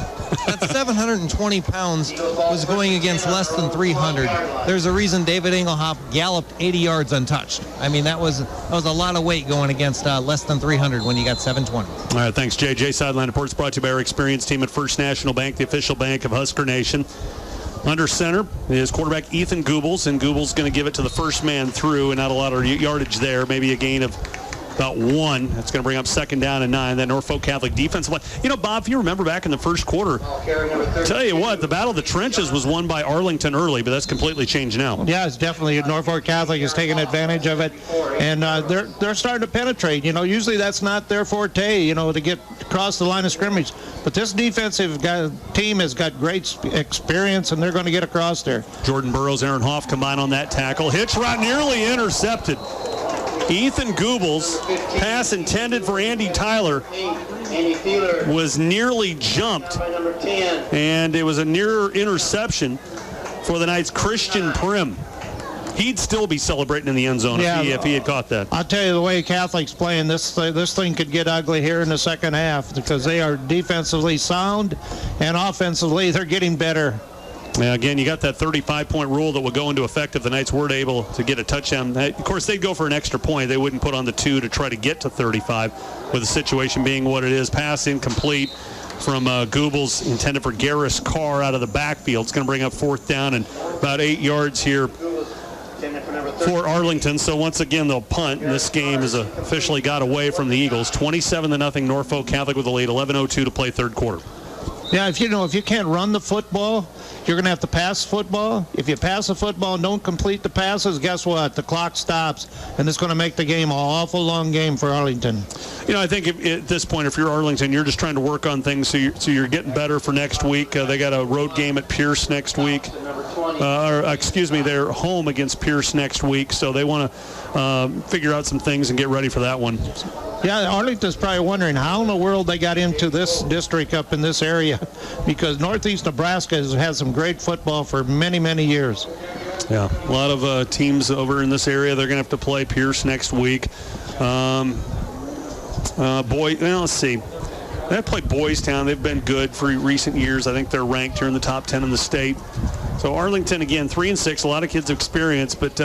That 720 pounds was going against less than 300. There's a reason David Engelhoff galloped 80 yards untouched. I mean, that was a lot of weight going against less than 300 when you got 720. All right, thanks, Jay. Jay Sideline Reports brought to you by our experienced team at First National Bank, the official bank of Husker Nation. Under center is quarterback Ethan Goebbels, and Goebbels going to give it to the first man through, and not a lot of yardage there, maybe a gain of about 1. That's going to bring up 2nd down and 9. That Norfolk Catholic defensive line. Bob, if you remember back in the first quarter, tell you what, the Battle of the Trenches was won by Arlington early, but that's completely changed now. Yeah, it's definitely Norfolk Catholic is taking advantage of it, and they're starting to penetrate. Usually that's not their forte, to get across the line of scrimmage. But this defensive team has got great experience, and they're going to get across there. Jordan Burrows, Aaron Hoff combine on that tackle. Hitch route nearly intercepted. Ethan Goebbels, pass intended for Andy Tyler, was nearly jumped, and it was a near interception for the Knights' Christian Prim. He'd still be celebrating in the end zone if he had caught that. I'll tell you, the way Catholic's playing, this thing could get ugly here in the second half because they are defensively sound, and offensively they're getting better. Yeah, again, you got that 35-point rule that would go into effect if the Knights weren't able to get a touchdown. Of course, they'd go for an extra point. They wouldn't put on the 2 to try to get to 35, with the situation being what it is. Pass incomplete from Goebbels, intended for Garris Carr out of the backfield. It's going to bring up 4th down and about 8 yards here for Arlington. So once again, they'll punt, and this game has officially got away from the Eagles. 27-0 Norfolk Catholic with the lead. 11:02 to play third quarter. Yeah, if you can't run the football, you're going to have to pass football. If you pass the football and don't complete the passes, guess what? The clock stops, and it's going to make the game an awful long game for Arlington. I think at this point, if you're Arlington, you're just trying to work on things so you're getting better for next week. They got a road game at Pierce next week. They're home against Pierce next week, so they want to figure out some things and get ready for that one. Yeah, Arlington's probably wondering how in the world they got into this district up in this area, because Northeast Nebraska has had some great football for many, many years. Yeah, a lot of teams over in this area. They're going to have to play Pierce next week. Let's see. They play Boys Town. They've been good for recent years. I think they're ranked here in the top 10 in the state. So Arlington, again, 3-6. A lot of kids' experience, but,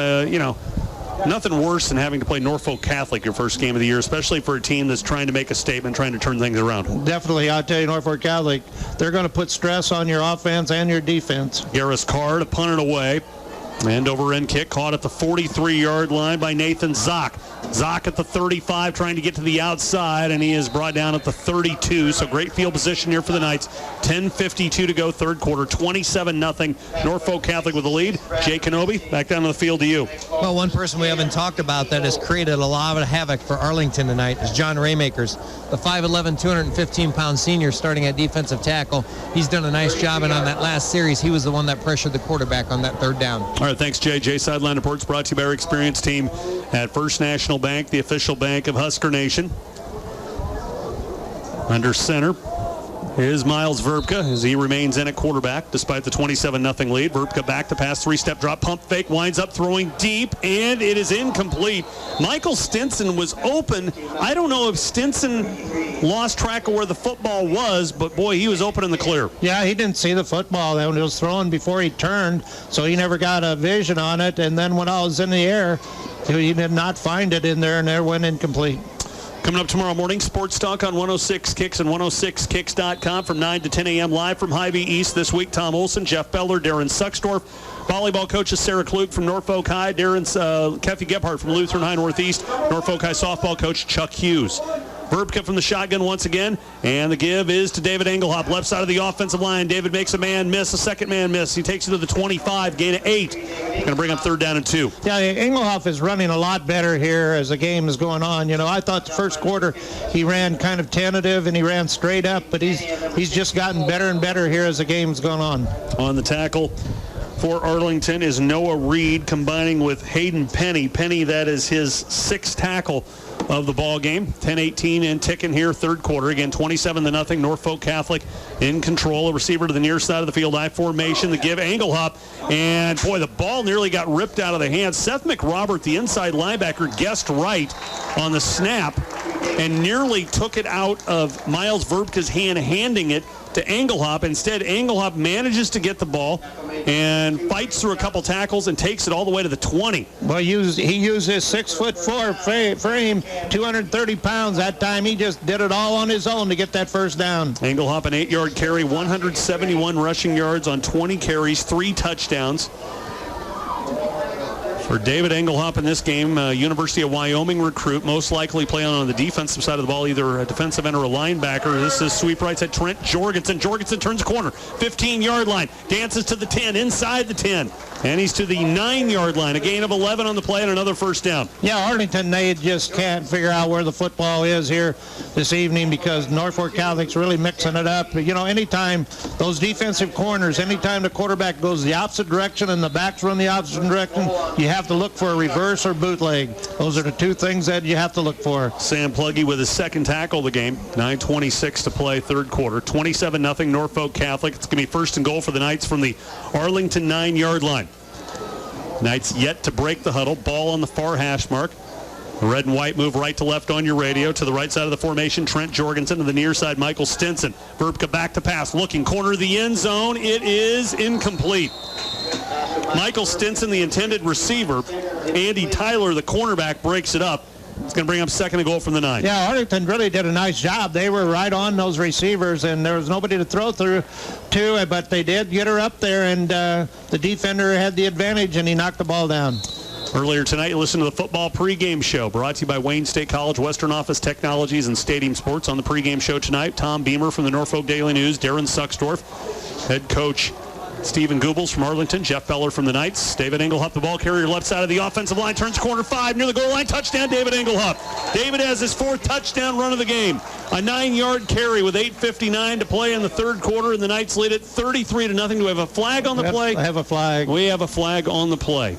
nothing worse than having to play Norfolk Catholic your first game of the year, especially for a team that's trying to make a statement, trying to turn things around. Definitely. I'll tell you, Norfolk Catholic, they're going to put stress on your offense and your defense. Garris Carr to punt it away. End over end kick caught at the 43-yard line by Nathan Zock. Zock at the 35 trying to get to the outside, and he is brought down at the 32. So great field position here for the Knights. 10:52 to go third quarter. 27-0 Norfolk Catholic with the lead. Jay Kenobi, back down to the field to you. Well, one person we haven't talked about that has created a lot of havoc for Arlington tonight is John Raymakers, the 5'11", 215-pound senior starting at defensive tackle. He's done a nice job, and on that last series, he was the one that pressured the quarterback on that third down. All right, thanks, Jay. Jay Sideline Reports brought to you by our experienced team at First National Bank, the official bank of Husker Nation. Under center is Miles Verbka as he remains in at quarterback despite the 27-0 lead. Verbka back to pass, three-step drop, pump fake, winds up throwing deep, and it is incomplete. Michael Stinson was open. I don't know if Stinson lost track of where the football was, but boy, he was open in the clear. Yeah, he didn't see the football. It was thrown before he turned, so he never got a vision on it. And then when I was in the air, he did not find it in there, and there went incomplete. Coming up tomorrow morning, Sports Talk on 106 Kicks and 106kicks.com from 9 to 10 a.m. live from Hy-Vee East this week. Tom Olson, Jeff Beller, Darren Sucksdorf. Volleyball coaches Sarah Klug from Norfolk High, Keffy Gebhardt from Lutheran High Northeast, Norfolk High softball coach Chuck Hughes. Verbka from the shotgun once again, and the give is to David Engelhop, left side of the offensive line. David makes a man miss, a second man miss. He takes it to the 25, gain of 8. Going to bring up 3rd down and 2. Yeah, Engelhoff is running a lot better here as the game is going on. You know, I thought the first quarter he ran kind of tentative and he ran straight up, but he's just gotten better and better here as the game's going on. On the tackle for Arlington is Noah Reed combining with Hayden Penny. Penny, that is his 6th tackle of the ball game. 10-18 and ticking here, 3rd quarter. Again, 27-0. Norfolk Catholic in control. A receiver to the near side of the field. I formation. The give, Engelhop. And boy, the ball nearly got ripped out of the hands. Seth McRobert, the inside linebacker, guessed right on the snap and nearly took it out of Miles Verbka's hand, handing it to Engelhop. Instead, Engelhop manages to get the ball and fights through a couple tackles and takes it all the way to the 20. Well, he used his 6'4" frame, 230 pounds that time. He just did it all on his own to get that first down. Engelhop, an 8-yard carry, 171 rushing yards on 20 carries, 3 touchdowns. For David Engelhop in this game, University of Wyoming recruit, most likely playing on the defensive side of the ball, either a defensive end or a linebacker. This is sweep right side, Trent Jorgensen. Jorgensen turns a corner, 15-yard line, dances to the 10, inside the 10. And he's to the 9-yard line, a gain of 11 on the play and another first down. Yeah, Arlington, they just can't figure out where the football is here this evening because Norfolk Catholic's really mixing it up. You know, anytime those defensive corners, anytime the quarterback goes the opposite direction and the backs run the opposite direction, you have to look for a reverse or bootleg. Those are the 2 things that you have to look for. Sam Pluggy with his 2nd tackle of the game. 9:26 to play, 3rd quarter. 27-0 Norfolk Catholic. It's going to be 1st and goal for the Knights from the Arlington 9-yard line. Knights yet to break the huddle. Ball on the far hash mark. Red and white move right to left on your radio. To the right side of the formation, Trent Jorgensen. To the near side, Michael Stinson. Verbka back to pass. Looking, corner of the end zone. It is incomplete. Michael Stinson, the intended receiver. Andy Tyler, the cornerback, breaks it up. It's going to bring up 2nd and goal from the 9. Yeah, Arlington really did a nice job. They were right on those receivers, and there was nobody to throw through to, but they did get her up there, and the defender had the advantage, and he knocked the ball down. Earlier tonight, you listened to the football pregame show brought to you by Wayne State College, Western Office Technologies, and Stadium Sports. On the pregame show tonight, Tom Beamer from the Norfolk Daily News, Darren Sucksdorf, head coach Stephen Goebbels from Arlington, Jeff Beller from the Knights. David Engelhop, the ball carrier, left side of the offensive line, turns corner 5, near the goal line, touchdown, David Engelhop. David has his 4th touchdown run of the game. A 9-yard carry with 8:59 to play in the 3rd quarter, and the Knights lead it 33-0. Do we have a flag on the play? I have a flag. We have a flag on the play.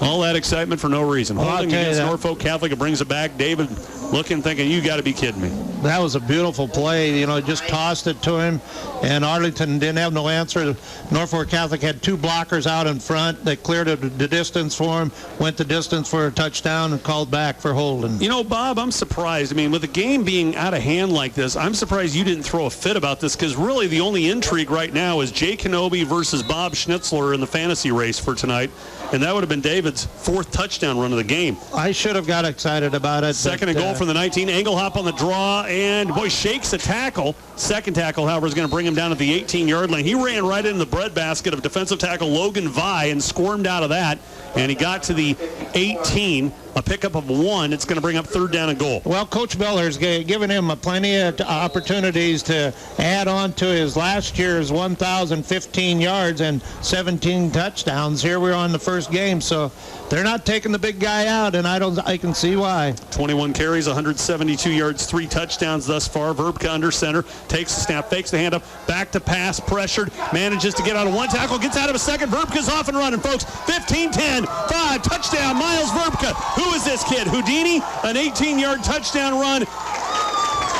All that excitement for no reason. Holding against Norfolk Catholic, it brings it back. David looking, thinking, you got to be kidding me. That was a beautiful play. You know, just tossed it to him, and Arlington didn't have no answer. Norfolk Catholic had 2 blockers out in front. They cleared the distance for him, went the distance for a touchdown, and called back for holding. You know, Bob, I'm surprised. I mean, with the game being out of hand like this, I'm surprised you didn't throw a fit about this, because really the only intrigue right now is Jay Kenobi versus Bob Schnitzler in the fantasy race for tonight. And that would have been David's 4th touchdown run of the game. I should have got excited about it. 2nd and goal from the 19. Engelhop on the draw, and boy, shakes a tackle. 2nd tackle, however, is going to bring him down at the 18-yard line. He ran right into the breadbasket of defensive tackle Logan Vi and squirmed out of that. And he got to the 18, a pickup of 1. It's going to bring up 3rd down and goal. Well, Coach Beller's given him plenty of opportunities to add on to his last year's 1,015 yards and 17 touchdowns. Here we're on the first game, so they're not taking the big guy out, and I can see why. 21 carries, 172 yards, 3 touchdowns thus far. Verbka under center, takes the snap, fakes the handoff, back to pass, pressured, manages to get out of 1 tackle, gets out of a 2nd. Verbka's off and running, folks. 15-10, 5, touchdown, Miles Verbka. Who is this kid? Houdini, an 18-yard touchdown run.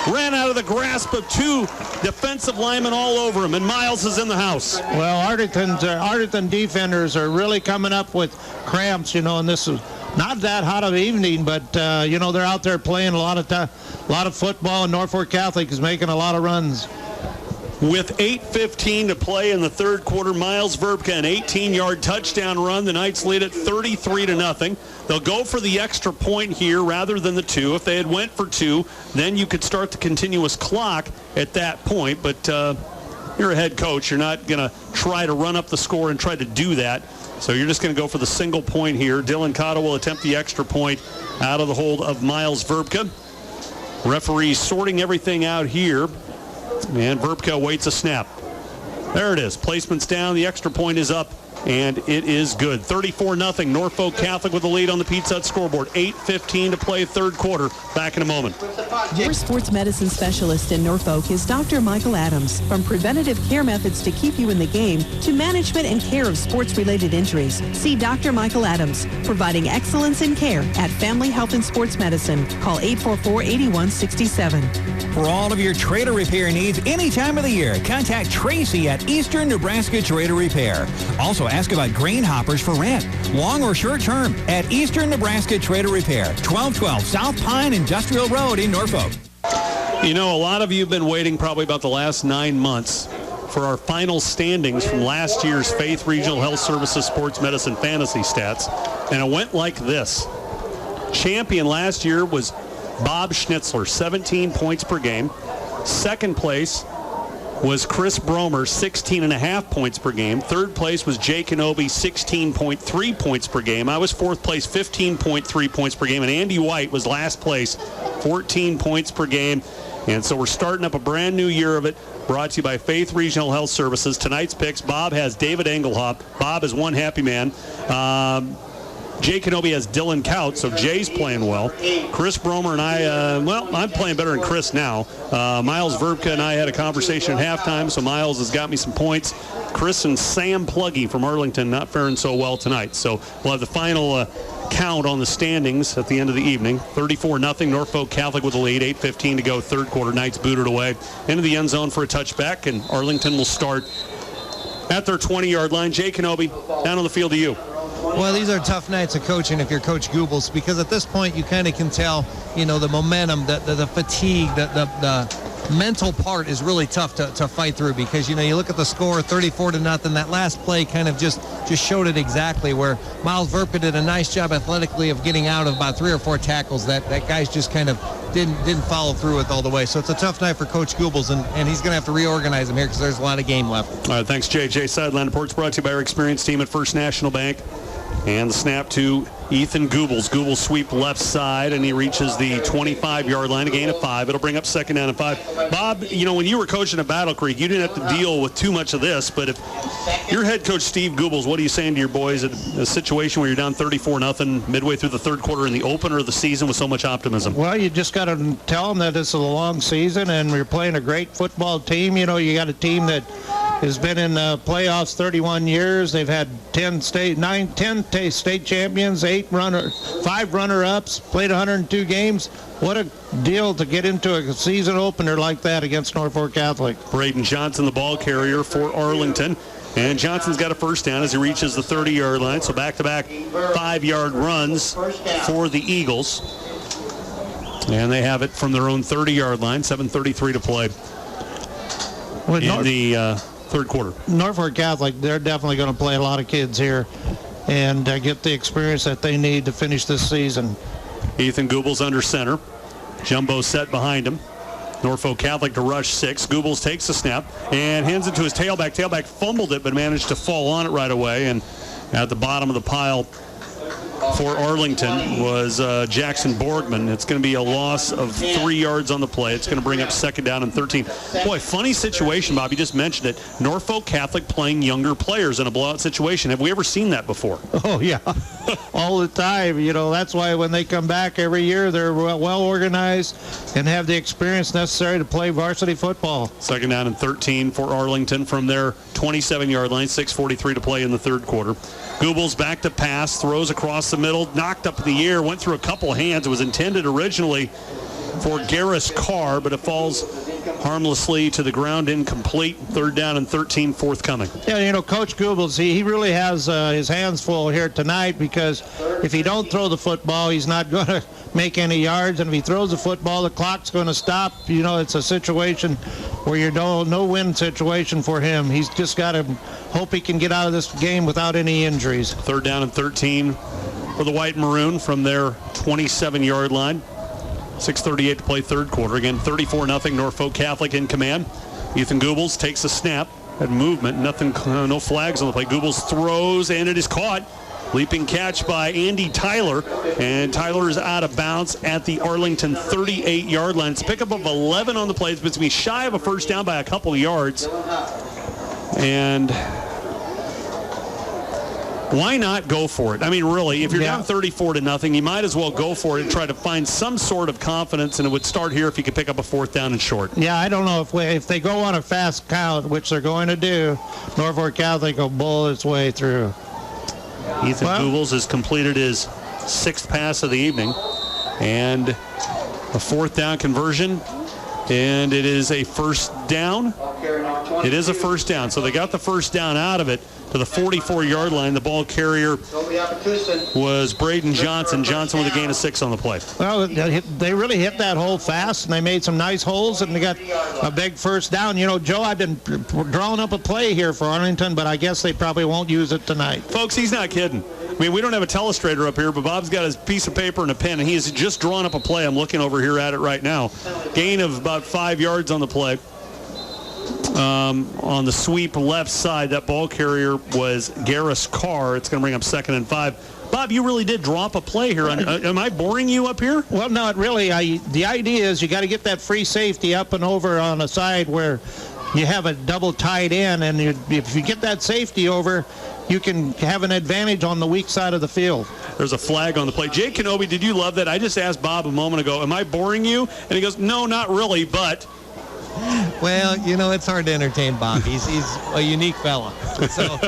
ran out of the grasp of two defensive linemen all over him, and Miles is in the house. Well, Arlington defenders are really coming up with cramps, and this is not that hot of an evening, but, they're out there playing a lot of football, and Norfolk Catholic is making a lot of runs. With 8:15 to play in the third quarter, Miles Verbka, an 18-yard touchdown run. The Knights lead it 33-0. They'll go for the extra point here rather than the 2. If they had went for 2, then you could start the continuous clock at that point. But you're a head coach. You're not going to try to run up the score and try to do that. So you're just going to go for the single point here. Dylan Cotta will attempt the extra point out of the hold of Miles Verbka. Referee sorting everything out here. And Verbka waits a snap. There it is. Placement's down. The extra point is up. And it is good. 34-0. Norfolk Catholic with the lead on the Pizza Hut scoreboard. 8:15 to play third quarter. Back in a moment. Your sports medicine specialist in Norfolk is Dr. Michael Adams. From preventative care methods to keep you in the game to management and care of sports-related injuries. See Dr. Michael Adams, providing excellence in care at Family Health and Sports Medicine. Call 844-8167. For all of your trailer repair needs any time of the year, contact Tracy at Eastern Nebraska Trailer Repair. Also, ask about grain hoppers for rent, long or short term, at Eastern Nebraska Trailer Repair, 1212 South Pine Industrial Road in Norfolk. A lot of you have been waiting probably about the last 9 months for our final standings from last year's Faith Regional Health Services Sports Medicine Fantasy Stats, and it went like this. Champion last year was Bob Schnitzler, 17 points per game. Second place was Chris Bromer, 16.5 points per game. Third place was Jay Kenobi, 16.3 points per game. I was fourth place, 15.3 points per game. And Andy White was last place, 14 points per game. And so we're starting up a brand new year of it, brought to you by Faith Regional Health Services. Tonight's picks, Bob has David Engelhoff. Bob is one happy man. Jay Kenobi has Dylan Kaut, so Jay's playing well. Chris Bromer and I, I'm playing better than Chris now. Miles Verbka and I had a conversation at halftime, so Miles has got me some points. Chris and Sam Pluggy from Arlington not faring so well tonight. So we'll have the final count on the standings at the end of the evening. 34-0, Norfolk Catholic with the lead. 8:15 to go, third quarter. Knights booted away into the end zone for a touchback, and Arlington will start at their 20-yard line. Jay Kenobi, down on the field to you. Well, these are tough nights of coaching if you're Coach Goebbels, because at this point you kind of can tell, the momentum, the fatigue, the mental part is really tough to fight through, because, you look at the score, 34-0. That last play kind of just showed it exactly, where Miles Verbka did a nice job athletically of getting out of about 3 or 4 tackles. That guy's just kind of didn't follow through with all the way. So it's a tough night for Coach Goebbels, and he's going to have to reorganize him here because there's a lot of game left. All right, thanks, JJ. Sideline reports brought to you by our experienced team at First National Bank. And the snap to Ethan Goebbels. Goebbels sweep left side, and he reaches the 25-yard line, a gain of 5. It'll bring up second down and 5. Bob, when you were coaching at Battle Creek, you didn't have to deal with too much of this, but if you're head coach Steve Goebbels, what are you saying to your boys at a situation where you're down 34-0 midway through the third quarter in the opener of the season with so much optimism? Well, you just got to tell them that this is a long season, and you're playing a great football team. You got a team that has been in the playoffs 31 years. They've had 10 state champions, 5 runner-ups, played 102 games. What a deal to get into a season opener like that against Norfolk Catholic. Braden Johnson, the ball carrier for Arlington. And Johnson's got a first down as he reaches the 30-yard line. So back-to-back 5-yard runs for the Eagles. And they have it from their own 30-yard line. 7:33 to play in the third quarter. Norfolk Catholic, they're definitely going to play a lot of kids here and get the experience that they need to finish this season. Ethan Goebbels under center. Jumbo set behind him. Norfolk Catholic to rush 6. Goebbels takes the snap and hands it to his tailback. Tailback fumbled it but managed to fall on it right away. And at the bottom of the pile for Arlington was Jackson Borgman. It's going to be a loss of 3 yards on the play. It's going to bring up second down and 13. Boy, funny situation, Bob. You just mentioned it. Norfolk Catholic playing younger players in a blowout situation. Have we ever seen that before? Oh, yeah. All the time. That's why when they come back every year, they're well organized and have the experience necessary to play varsity football. Second down and 13 for Arlington from their 27-yard line. 6:43 to play in the third quarter. Goebbels back to pass, throws across the middle, knocked up in the air, went through a couple hands. It was intended originally for Garris Carr, but it falls harmlessly to the ground, incomplete. 3rd down and 13 forthcoming. Yeah, Coach Goebbels, he really has his hands full here tonight, because if he don't throw the football, he's not going to make any yards, and if he throws the football, the clock's going to stop. It's a situation where you're no-win situation for him. He's just got to hope he can get out of this game without any injuries. 3rd down and 13 for the White and Maroon from their 27-yard line. 6:38 to play, 3rd quarter. Again, 34-0, Norfolk Catholic in command. Ethan Goebbels takes a snap. Had movement, no flags on the play. Goebbels throws, and it is caught. Leaping catch by Andy Tyler, and Tyler is out of bounds at the Arlington 38-yard line. It's a pickup of 11 on the play. It's going to be shy of a first down by a couple of yards. And why not go for it? I mean, really, if you're down 34-0, you might as well go for it and try to find some sort of confidence, and it would start here if you could pick up a 4th down and short. Yeah, I don't know if they go on a fast count, which they're going to do, Norfolk Catholic will bull its way through. Ethan Goebbels has completed his 6th pass of the evening, and a 4th down conversion, and it is a first down. It is a first down, so they got the first down out of it to the 44-yard line. The ball carrier was Braden Johnson. Johnson with a gain of 6 on the play. Well, they really hit that hole fast, and they made some nice holes, and they got a big first down. Joe, I've been drawing up a play here for Arlington, but I guess they probably won't use it tonight. Folks, he's not kidding. I mean, we don't have a telestrator up here, but Bob's got his piece of paper and a pen, and he has just drawn up a play. I'm looking over here at it right now. Gain of about 5 yards on the play. On the sweep left side, that ball carrier was Garris Carr. It's going to bring up 2nd and 5. Bob, you really did draw up a play here. Am I boring you up here? Well, not really. The idea is you got to get that free safety up and over on the side where you have a double tight end, and if you get that safety over, you can have an advantage on the weak side of the field. There's a flag on the play. Jay Kenobi, did you love that? I just asked Bob a moment ago, am I boring you? And he goes, no, not really, but... Well, it's hard to entertain Bob. He's a unique fella. So,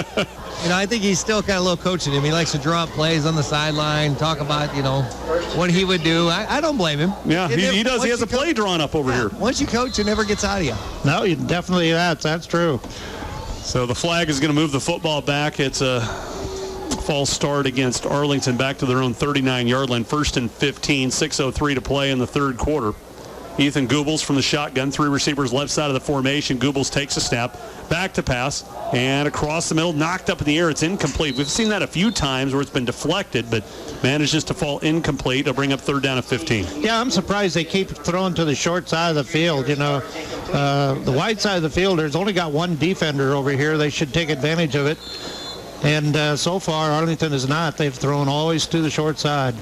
I think he's still got a little coaching him. He likes to draw up plays on the sideline, talk about, what he would do. I don't blame him. Yeah, he does. He has a play drawn up over here. Once you coach, it never gets out of you. No, you definitely, that's true. So the flag is going to move the football back. It's a false start against Arlington, back to their own 39-yard line. 1st and 15, 6:03 to play in the 3rd quarter. Ethan Goebbels from the shotgun, 3 receivers left side of the formation. Goebbels takes a snap, back to pass, and across the middle, knocked up in the air. It's incomplete. We've seen that a few times where it's been deflected, but manages to fall incomplete. They'll bring up 3rd down and 15. Yeah, I'm surprised they keep throwing to the short side of the field. The wide side of the field, there's only got one defender over here. They should take advantage of it. And so far, Arlington is not. They've thrown always to the short side.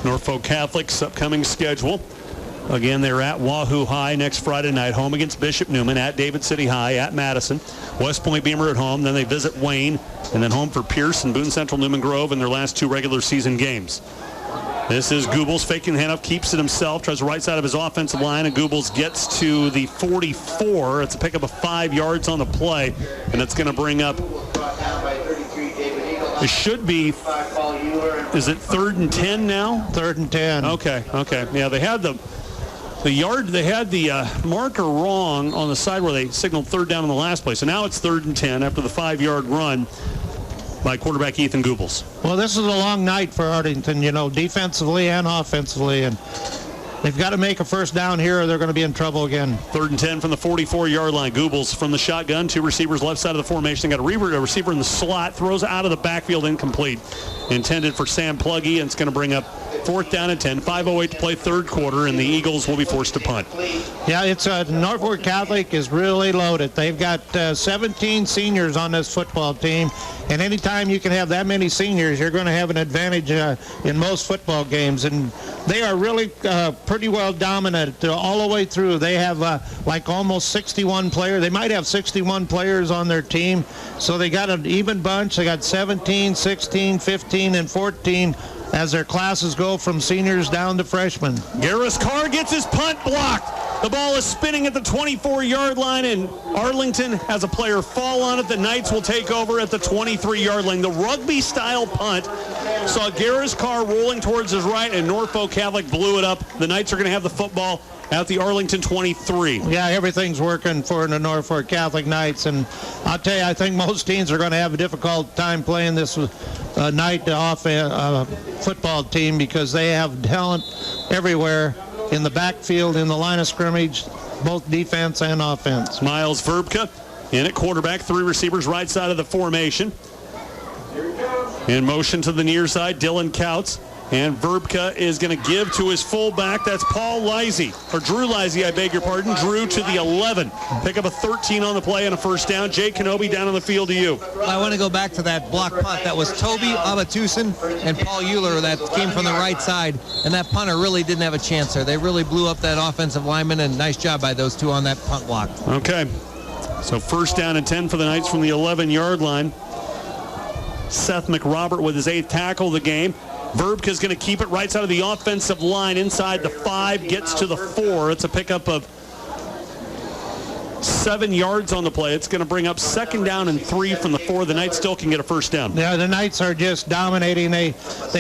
Norfolk Catholic's upcoming schedule. Again, they're at Wahoo High next Friday night, home against Bishop Neumann, at David City High, at Madison, West Point Beamer at home, then they visit Wayne, and then home for Pierce and Boone Central Newman Grove in their last 2 regular season games. This is Goebbels faking the handoff, keeps it himself, tries the right side of his offensive line, and Goebbels gets to the 44. It's a pickup of 5 yards on the play, and it's going to bring up, it should be, is it 3rd and 10 now? 3rd and 10. Okay. Yeah, they had the marker wrong on the side where they signaled 3rd down in the last play. So now it's 3rd and 10 after the 5-yard run by quarterback Ethan Goebbels. Well, this is a long night for Arlington, defensively and offensively, and they've got to make a first down here or they're going to be in trouble again. 3rd and 10 from the 44-yard line. Goebbels from the shotgun, 2 receivers left side of the formation. They got a receiver in the slot, throws out of the backfield, incomplete. Intended for Sam Pluggy, and it's going to bring up 4th down and 10. 5:08 to play, 3rd quarter, and the Eagles will be forced to punt. Yeah, it's Norfolk Catholic is really loaded. They've got 17 seniors on this football team, and anytime you can have that many seniors, you're going to have an advantage in most football games. And they are really pretty well dominant all the way through. They have like almost 61 players. They might have 61 players on their team, so they got an even bunch. They got 17, 16, 15, and 14 as their classes go from seniors down to freshmen. Garris Carr gets his punt blocked. The ball is spinning at the 24-yard line, and Arlington has a player fall on it. The Knights will take over at the 23-yard line. The rugby-style punt saw Garrett's car rolling towards his right, and Norfolk Catholic blew it up. The Knights are going to have the football at the Arlington 23. Yeah, everything's working for the Norfolk Catholic Knights, and I'll tell you, I think most teams are going to have a difficult time playing this night football team because they have talent everywhere in the backfield, in the line of scrimmage, both defense and offense. Miles Verbka in at quarterback, 3 receivers right side of the formation. In motion to the near side, Dylan Couts. And Verbka is going to give to his fullback. That's Paul Lizey, or Drew Lizey, I beg your pardon. Drew to the 11. Pick up a 13 on the play and a first down. Jay Kenobi down on the field to you. I want to go back to that block punt. That was Toby Abatusin and Paul Euler that came from the right side. And that punter really didn't have a chance there. They really blew up that offensive lineman, and nice job by those two on that punt block. Okay. So first down and 10 for the Knights from the 11-yard line. Seth McRobert with his 8th tackle of the game. Verbka is going to keep it right side of the offensive line inside the 5, gets to the 4. It's a pickup of 7 yards on the play. It's going to bring up second down and 3 from the 4. The Knights still can get a first down. Yeah, the Knights are just dominating. They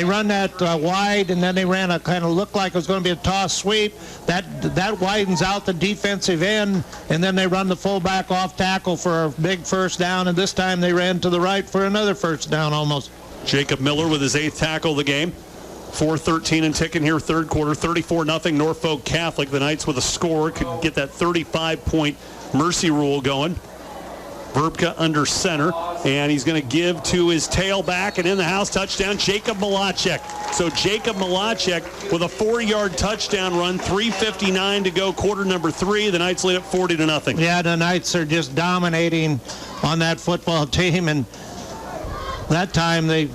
run that wide, and then they ran a kind of looked like it was going to be a toss sweep. That widens out the defensive end, and then they run the fullback off tackle for a big first down, and this time they ran to the right for another first down almost. Jacob Miller with his 8th tackle of the game. 4:13 and ticking here, third quarter. 34-0 Norfolk Catholic. The Knights with a score could get that 35-point mercy rule going. Verbka under center, and he's going to give to his tailback, and in the house touchdown, Jacob Malachek. So Jacob Malachek with a 4-yard touchdown run, 3:59 to go, quarter number 3. The Knights lead at 40-0. Yeah, the Knights are just dominating on that football team, and that time they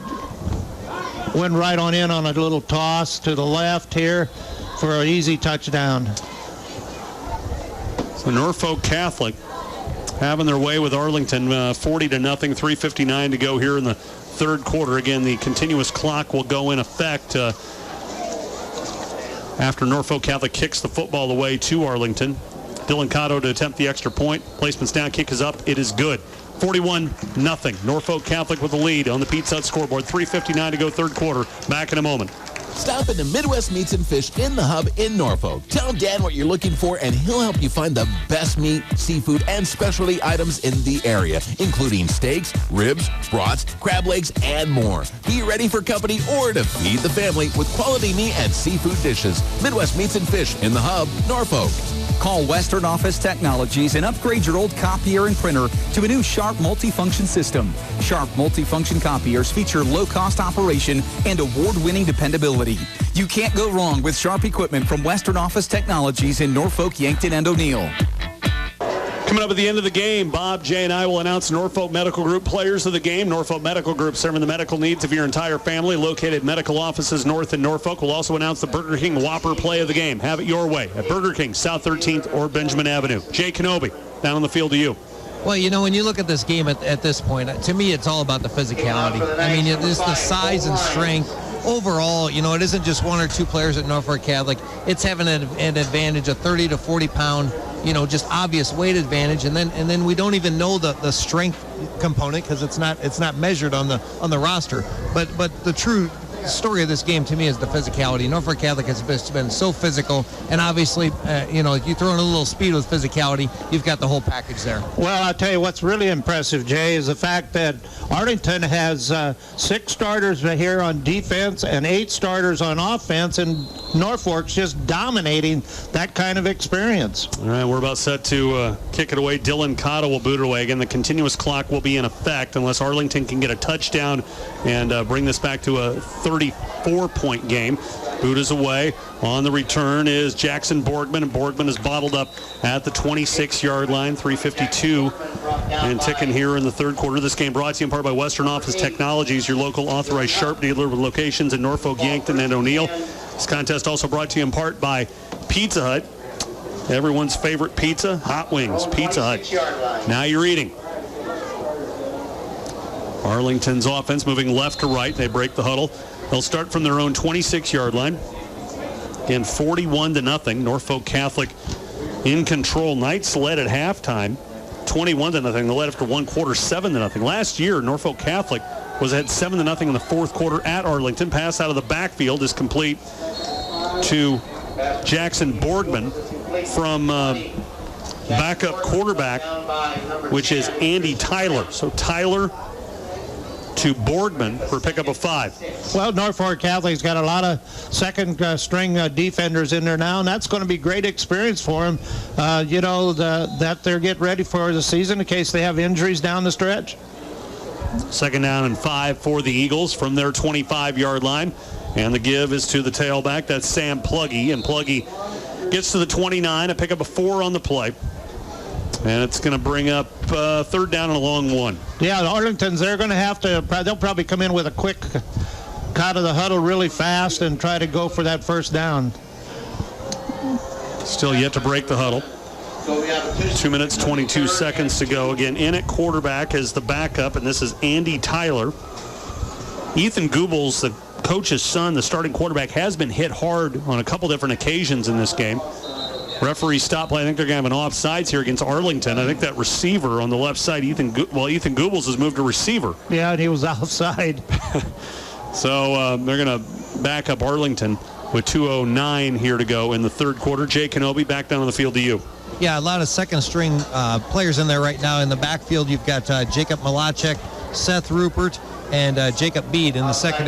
went right on in on a little toss to the left here for an easy touchdown. So Norfolk Catholic having their way with Arlington, 40-0, 3:59 to go here in the third quarter. Again, the continuous clock will go in effect after Norfolk Catholic kicks the football away to Arlington. Dylan Cotto to attempt the extra point. Placement's down, kick is up. It is good. 41-0. Norfolk Catholic with the lead on the Pizza Hut scoreboard. 3:59 to go, third quarter. Back in a moment. Stop into Midwest Meats and Fish in the Hub in Norfolk. Tell Dan what you're looking for, and he'll help you find the best meat, seafood, and specialty items in the area, including steaks, ribs, brats, crab legs, and more. Be ready for company or to feed the family with quality meat and seafood dishes. Midwest Meats and Fish in the Hub, Norfolk. Call Western Office Technologies and upgrade your old copier and printer to a new Sharp multifunction system. Sharp multifunction copiers feature low-cost operation and award-winning dependability. You can't go wrong with Sharp equipment from Western Office Technologies in Norfolk, Yankton, and O'Neill. Coming up at the end of the game, Bob, Jay, and I will announce Norfolk Medical Group players of the game. Norfolk Medical Group serving the medical needs of your entire family. Located medical offices north in Norfolk. We'll also announce the Burger King Whopper play of the game. Have it your way at Burger King, South 13th or Benjamin Avenue. Jay Kenobi, down on the field to you. Well, you know, when you look at this game at this point, to me, it's all about the physicality. I mean, it's the size and strength. Overall, you know, it isn't just one or two players at Norfolk Catholic. It's having an advantage, a 30 to 40 pound, you know, just obvious weight advantage, and then we don't even know the strength component because it's not measured on the roster. But the true story of this game to me is the physicality. Norfolk Catholic has been so physical, and obviously, you know, if you throw in a little speed with physicality, you've got the whole package there. Well, I'll tell you what's really impressive, Jay, is the fact that Arlington has 6 starters here on defense and 8 starters on offense, and Norfolk's just dominating that kind of experience. All right, we're about set to kick it away. Dylan Cotto will boot it away. Again, the continuous clock will be in effect unless Arlington can get a touchdown and bring this back to a 34-point game. Boot is away. On the return is Jackson Borgman, and Borgman is bottled up at the 26-yard line. 3:52 and ticking here in the third quarter. This game brought to you in part by Western Office Technologies, your local authorized Sharp dealer with locations in Norfolk, Yankton, and O'Neill. This contest also brought to you in part by Pizza Hut. Everyone's favorite pizza, hot wings, Pizza Hut. Now you're eating. Arlington's offense moving left to right. They break the huddle. They'll start from their own 26-yard line. Again, 41-0. Norfolk Catholic in control. Knights led at halftime, 21-0. They led after one quarter, 7-0. Last year, Norfolk Catholic was ahead 7-0 in the fourth quarter at Arlington. Pass out of the backfield is complete to Jackson Borgman from backup quarterback, which is Andy Tyler. So Tyler to Borgman for a pickup of 5. Well, Norfolk Catholic's got a lot of second-string defenders in there now, and that's going to be great experience for them, that they're getting ready for the season in case they have injuries down the stretch. 2nd down and 5 for the Eagles from their 25-yard line. And the give is to the tailback. That's Sam Pluggy. And Pluggy gets to the 29, a pickup of 4 on the play. And it's going to bring up 3rd down and a long one. Yeah, the Arlingtons, they're going to have to, they'll probably come in with a quick cut of the huddle really fast and try to go for that 1st down. Still yet to break the huddle. 2 minutes, 22 seconds to go. Again, in at quarterback is the backup, and this is Andy Tyler. Ethan Goebbels, the coach's son, the starting quarterback, has been hit hard on a couple different occasions in this game. Referee stopped play. I think they're going to have an offsides here against Arlington. I think that receiver on the left side, Ethan Goebbels has moved to receiver. Yeah, and he was offside. So they're going to back up Arlington with 2:09 here to go in the third quarter. Jay Kenobi, back down on the field to you. Yeah, a lot of second-string players in there right now. In the backfield, you've got Jacob Malachek, Seth Rupert, and Jacob Bede in the secondary.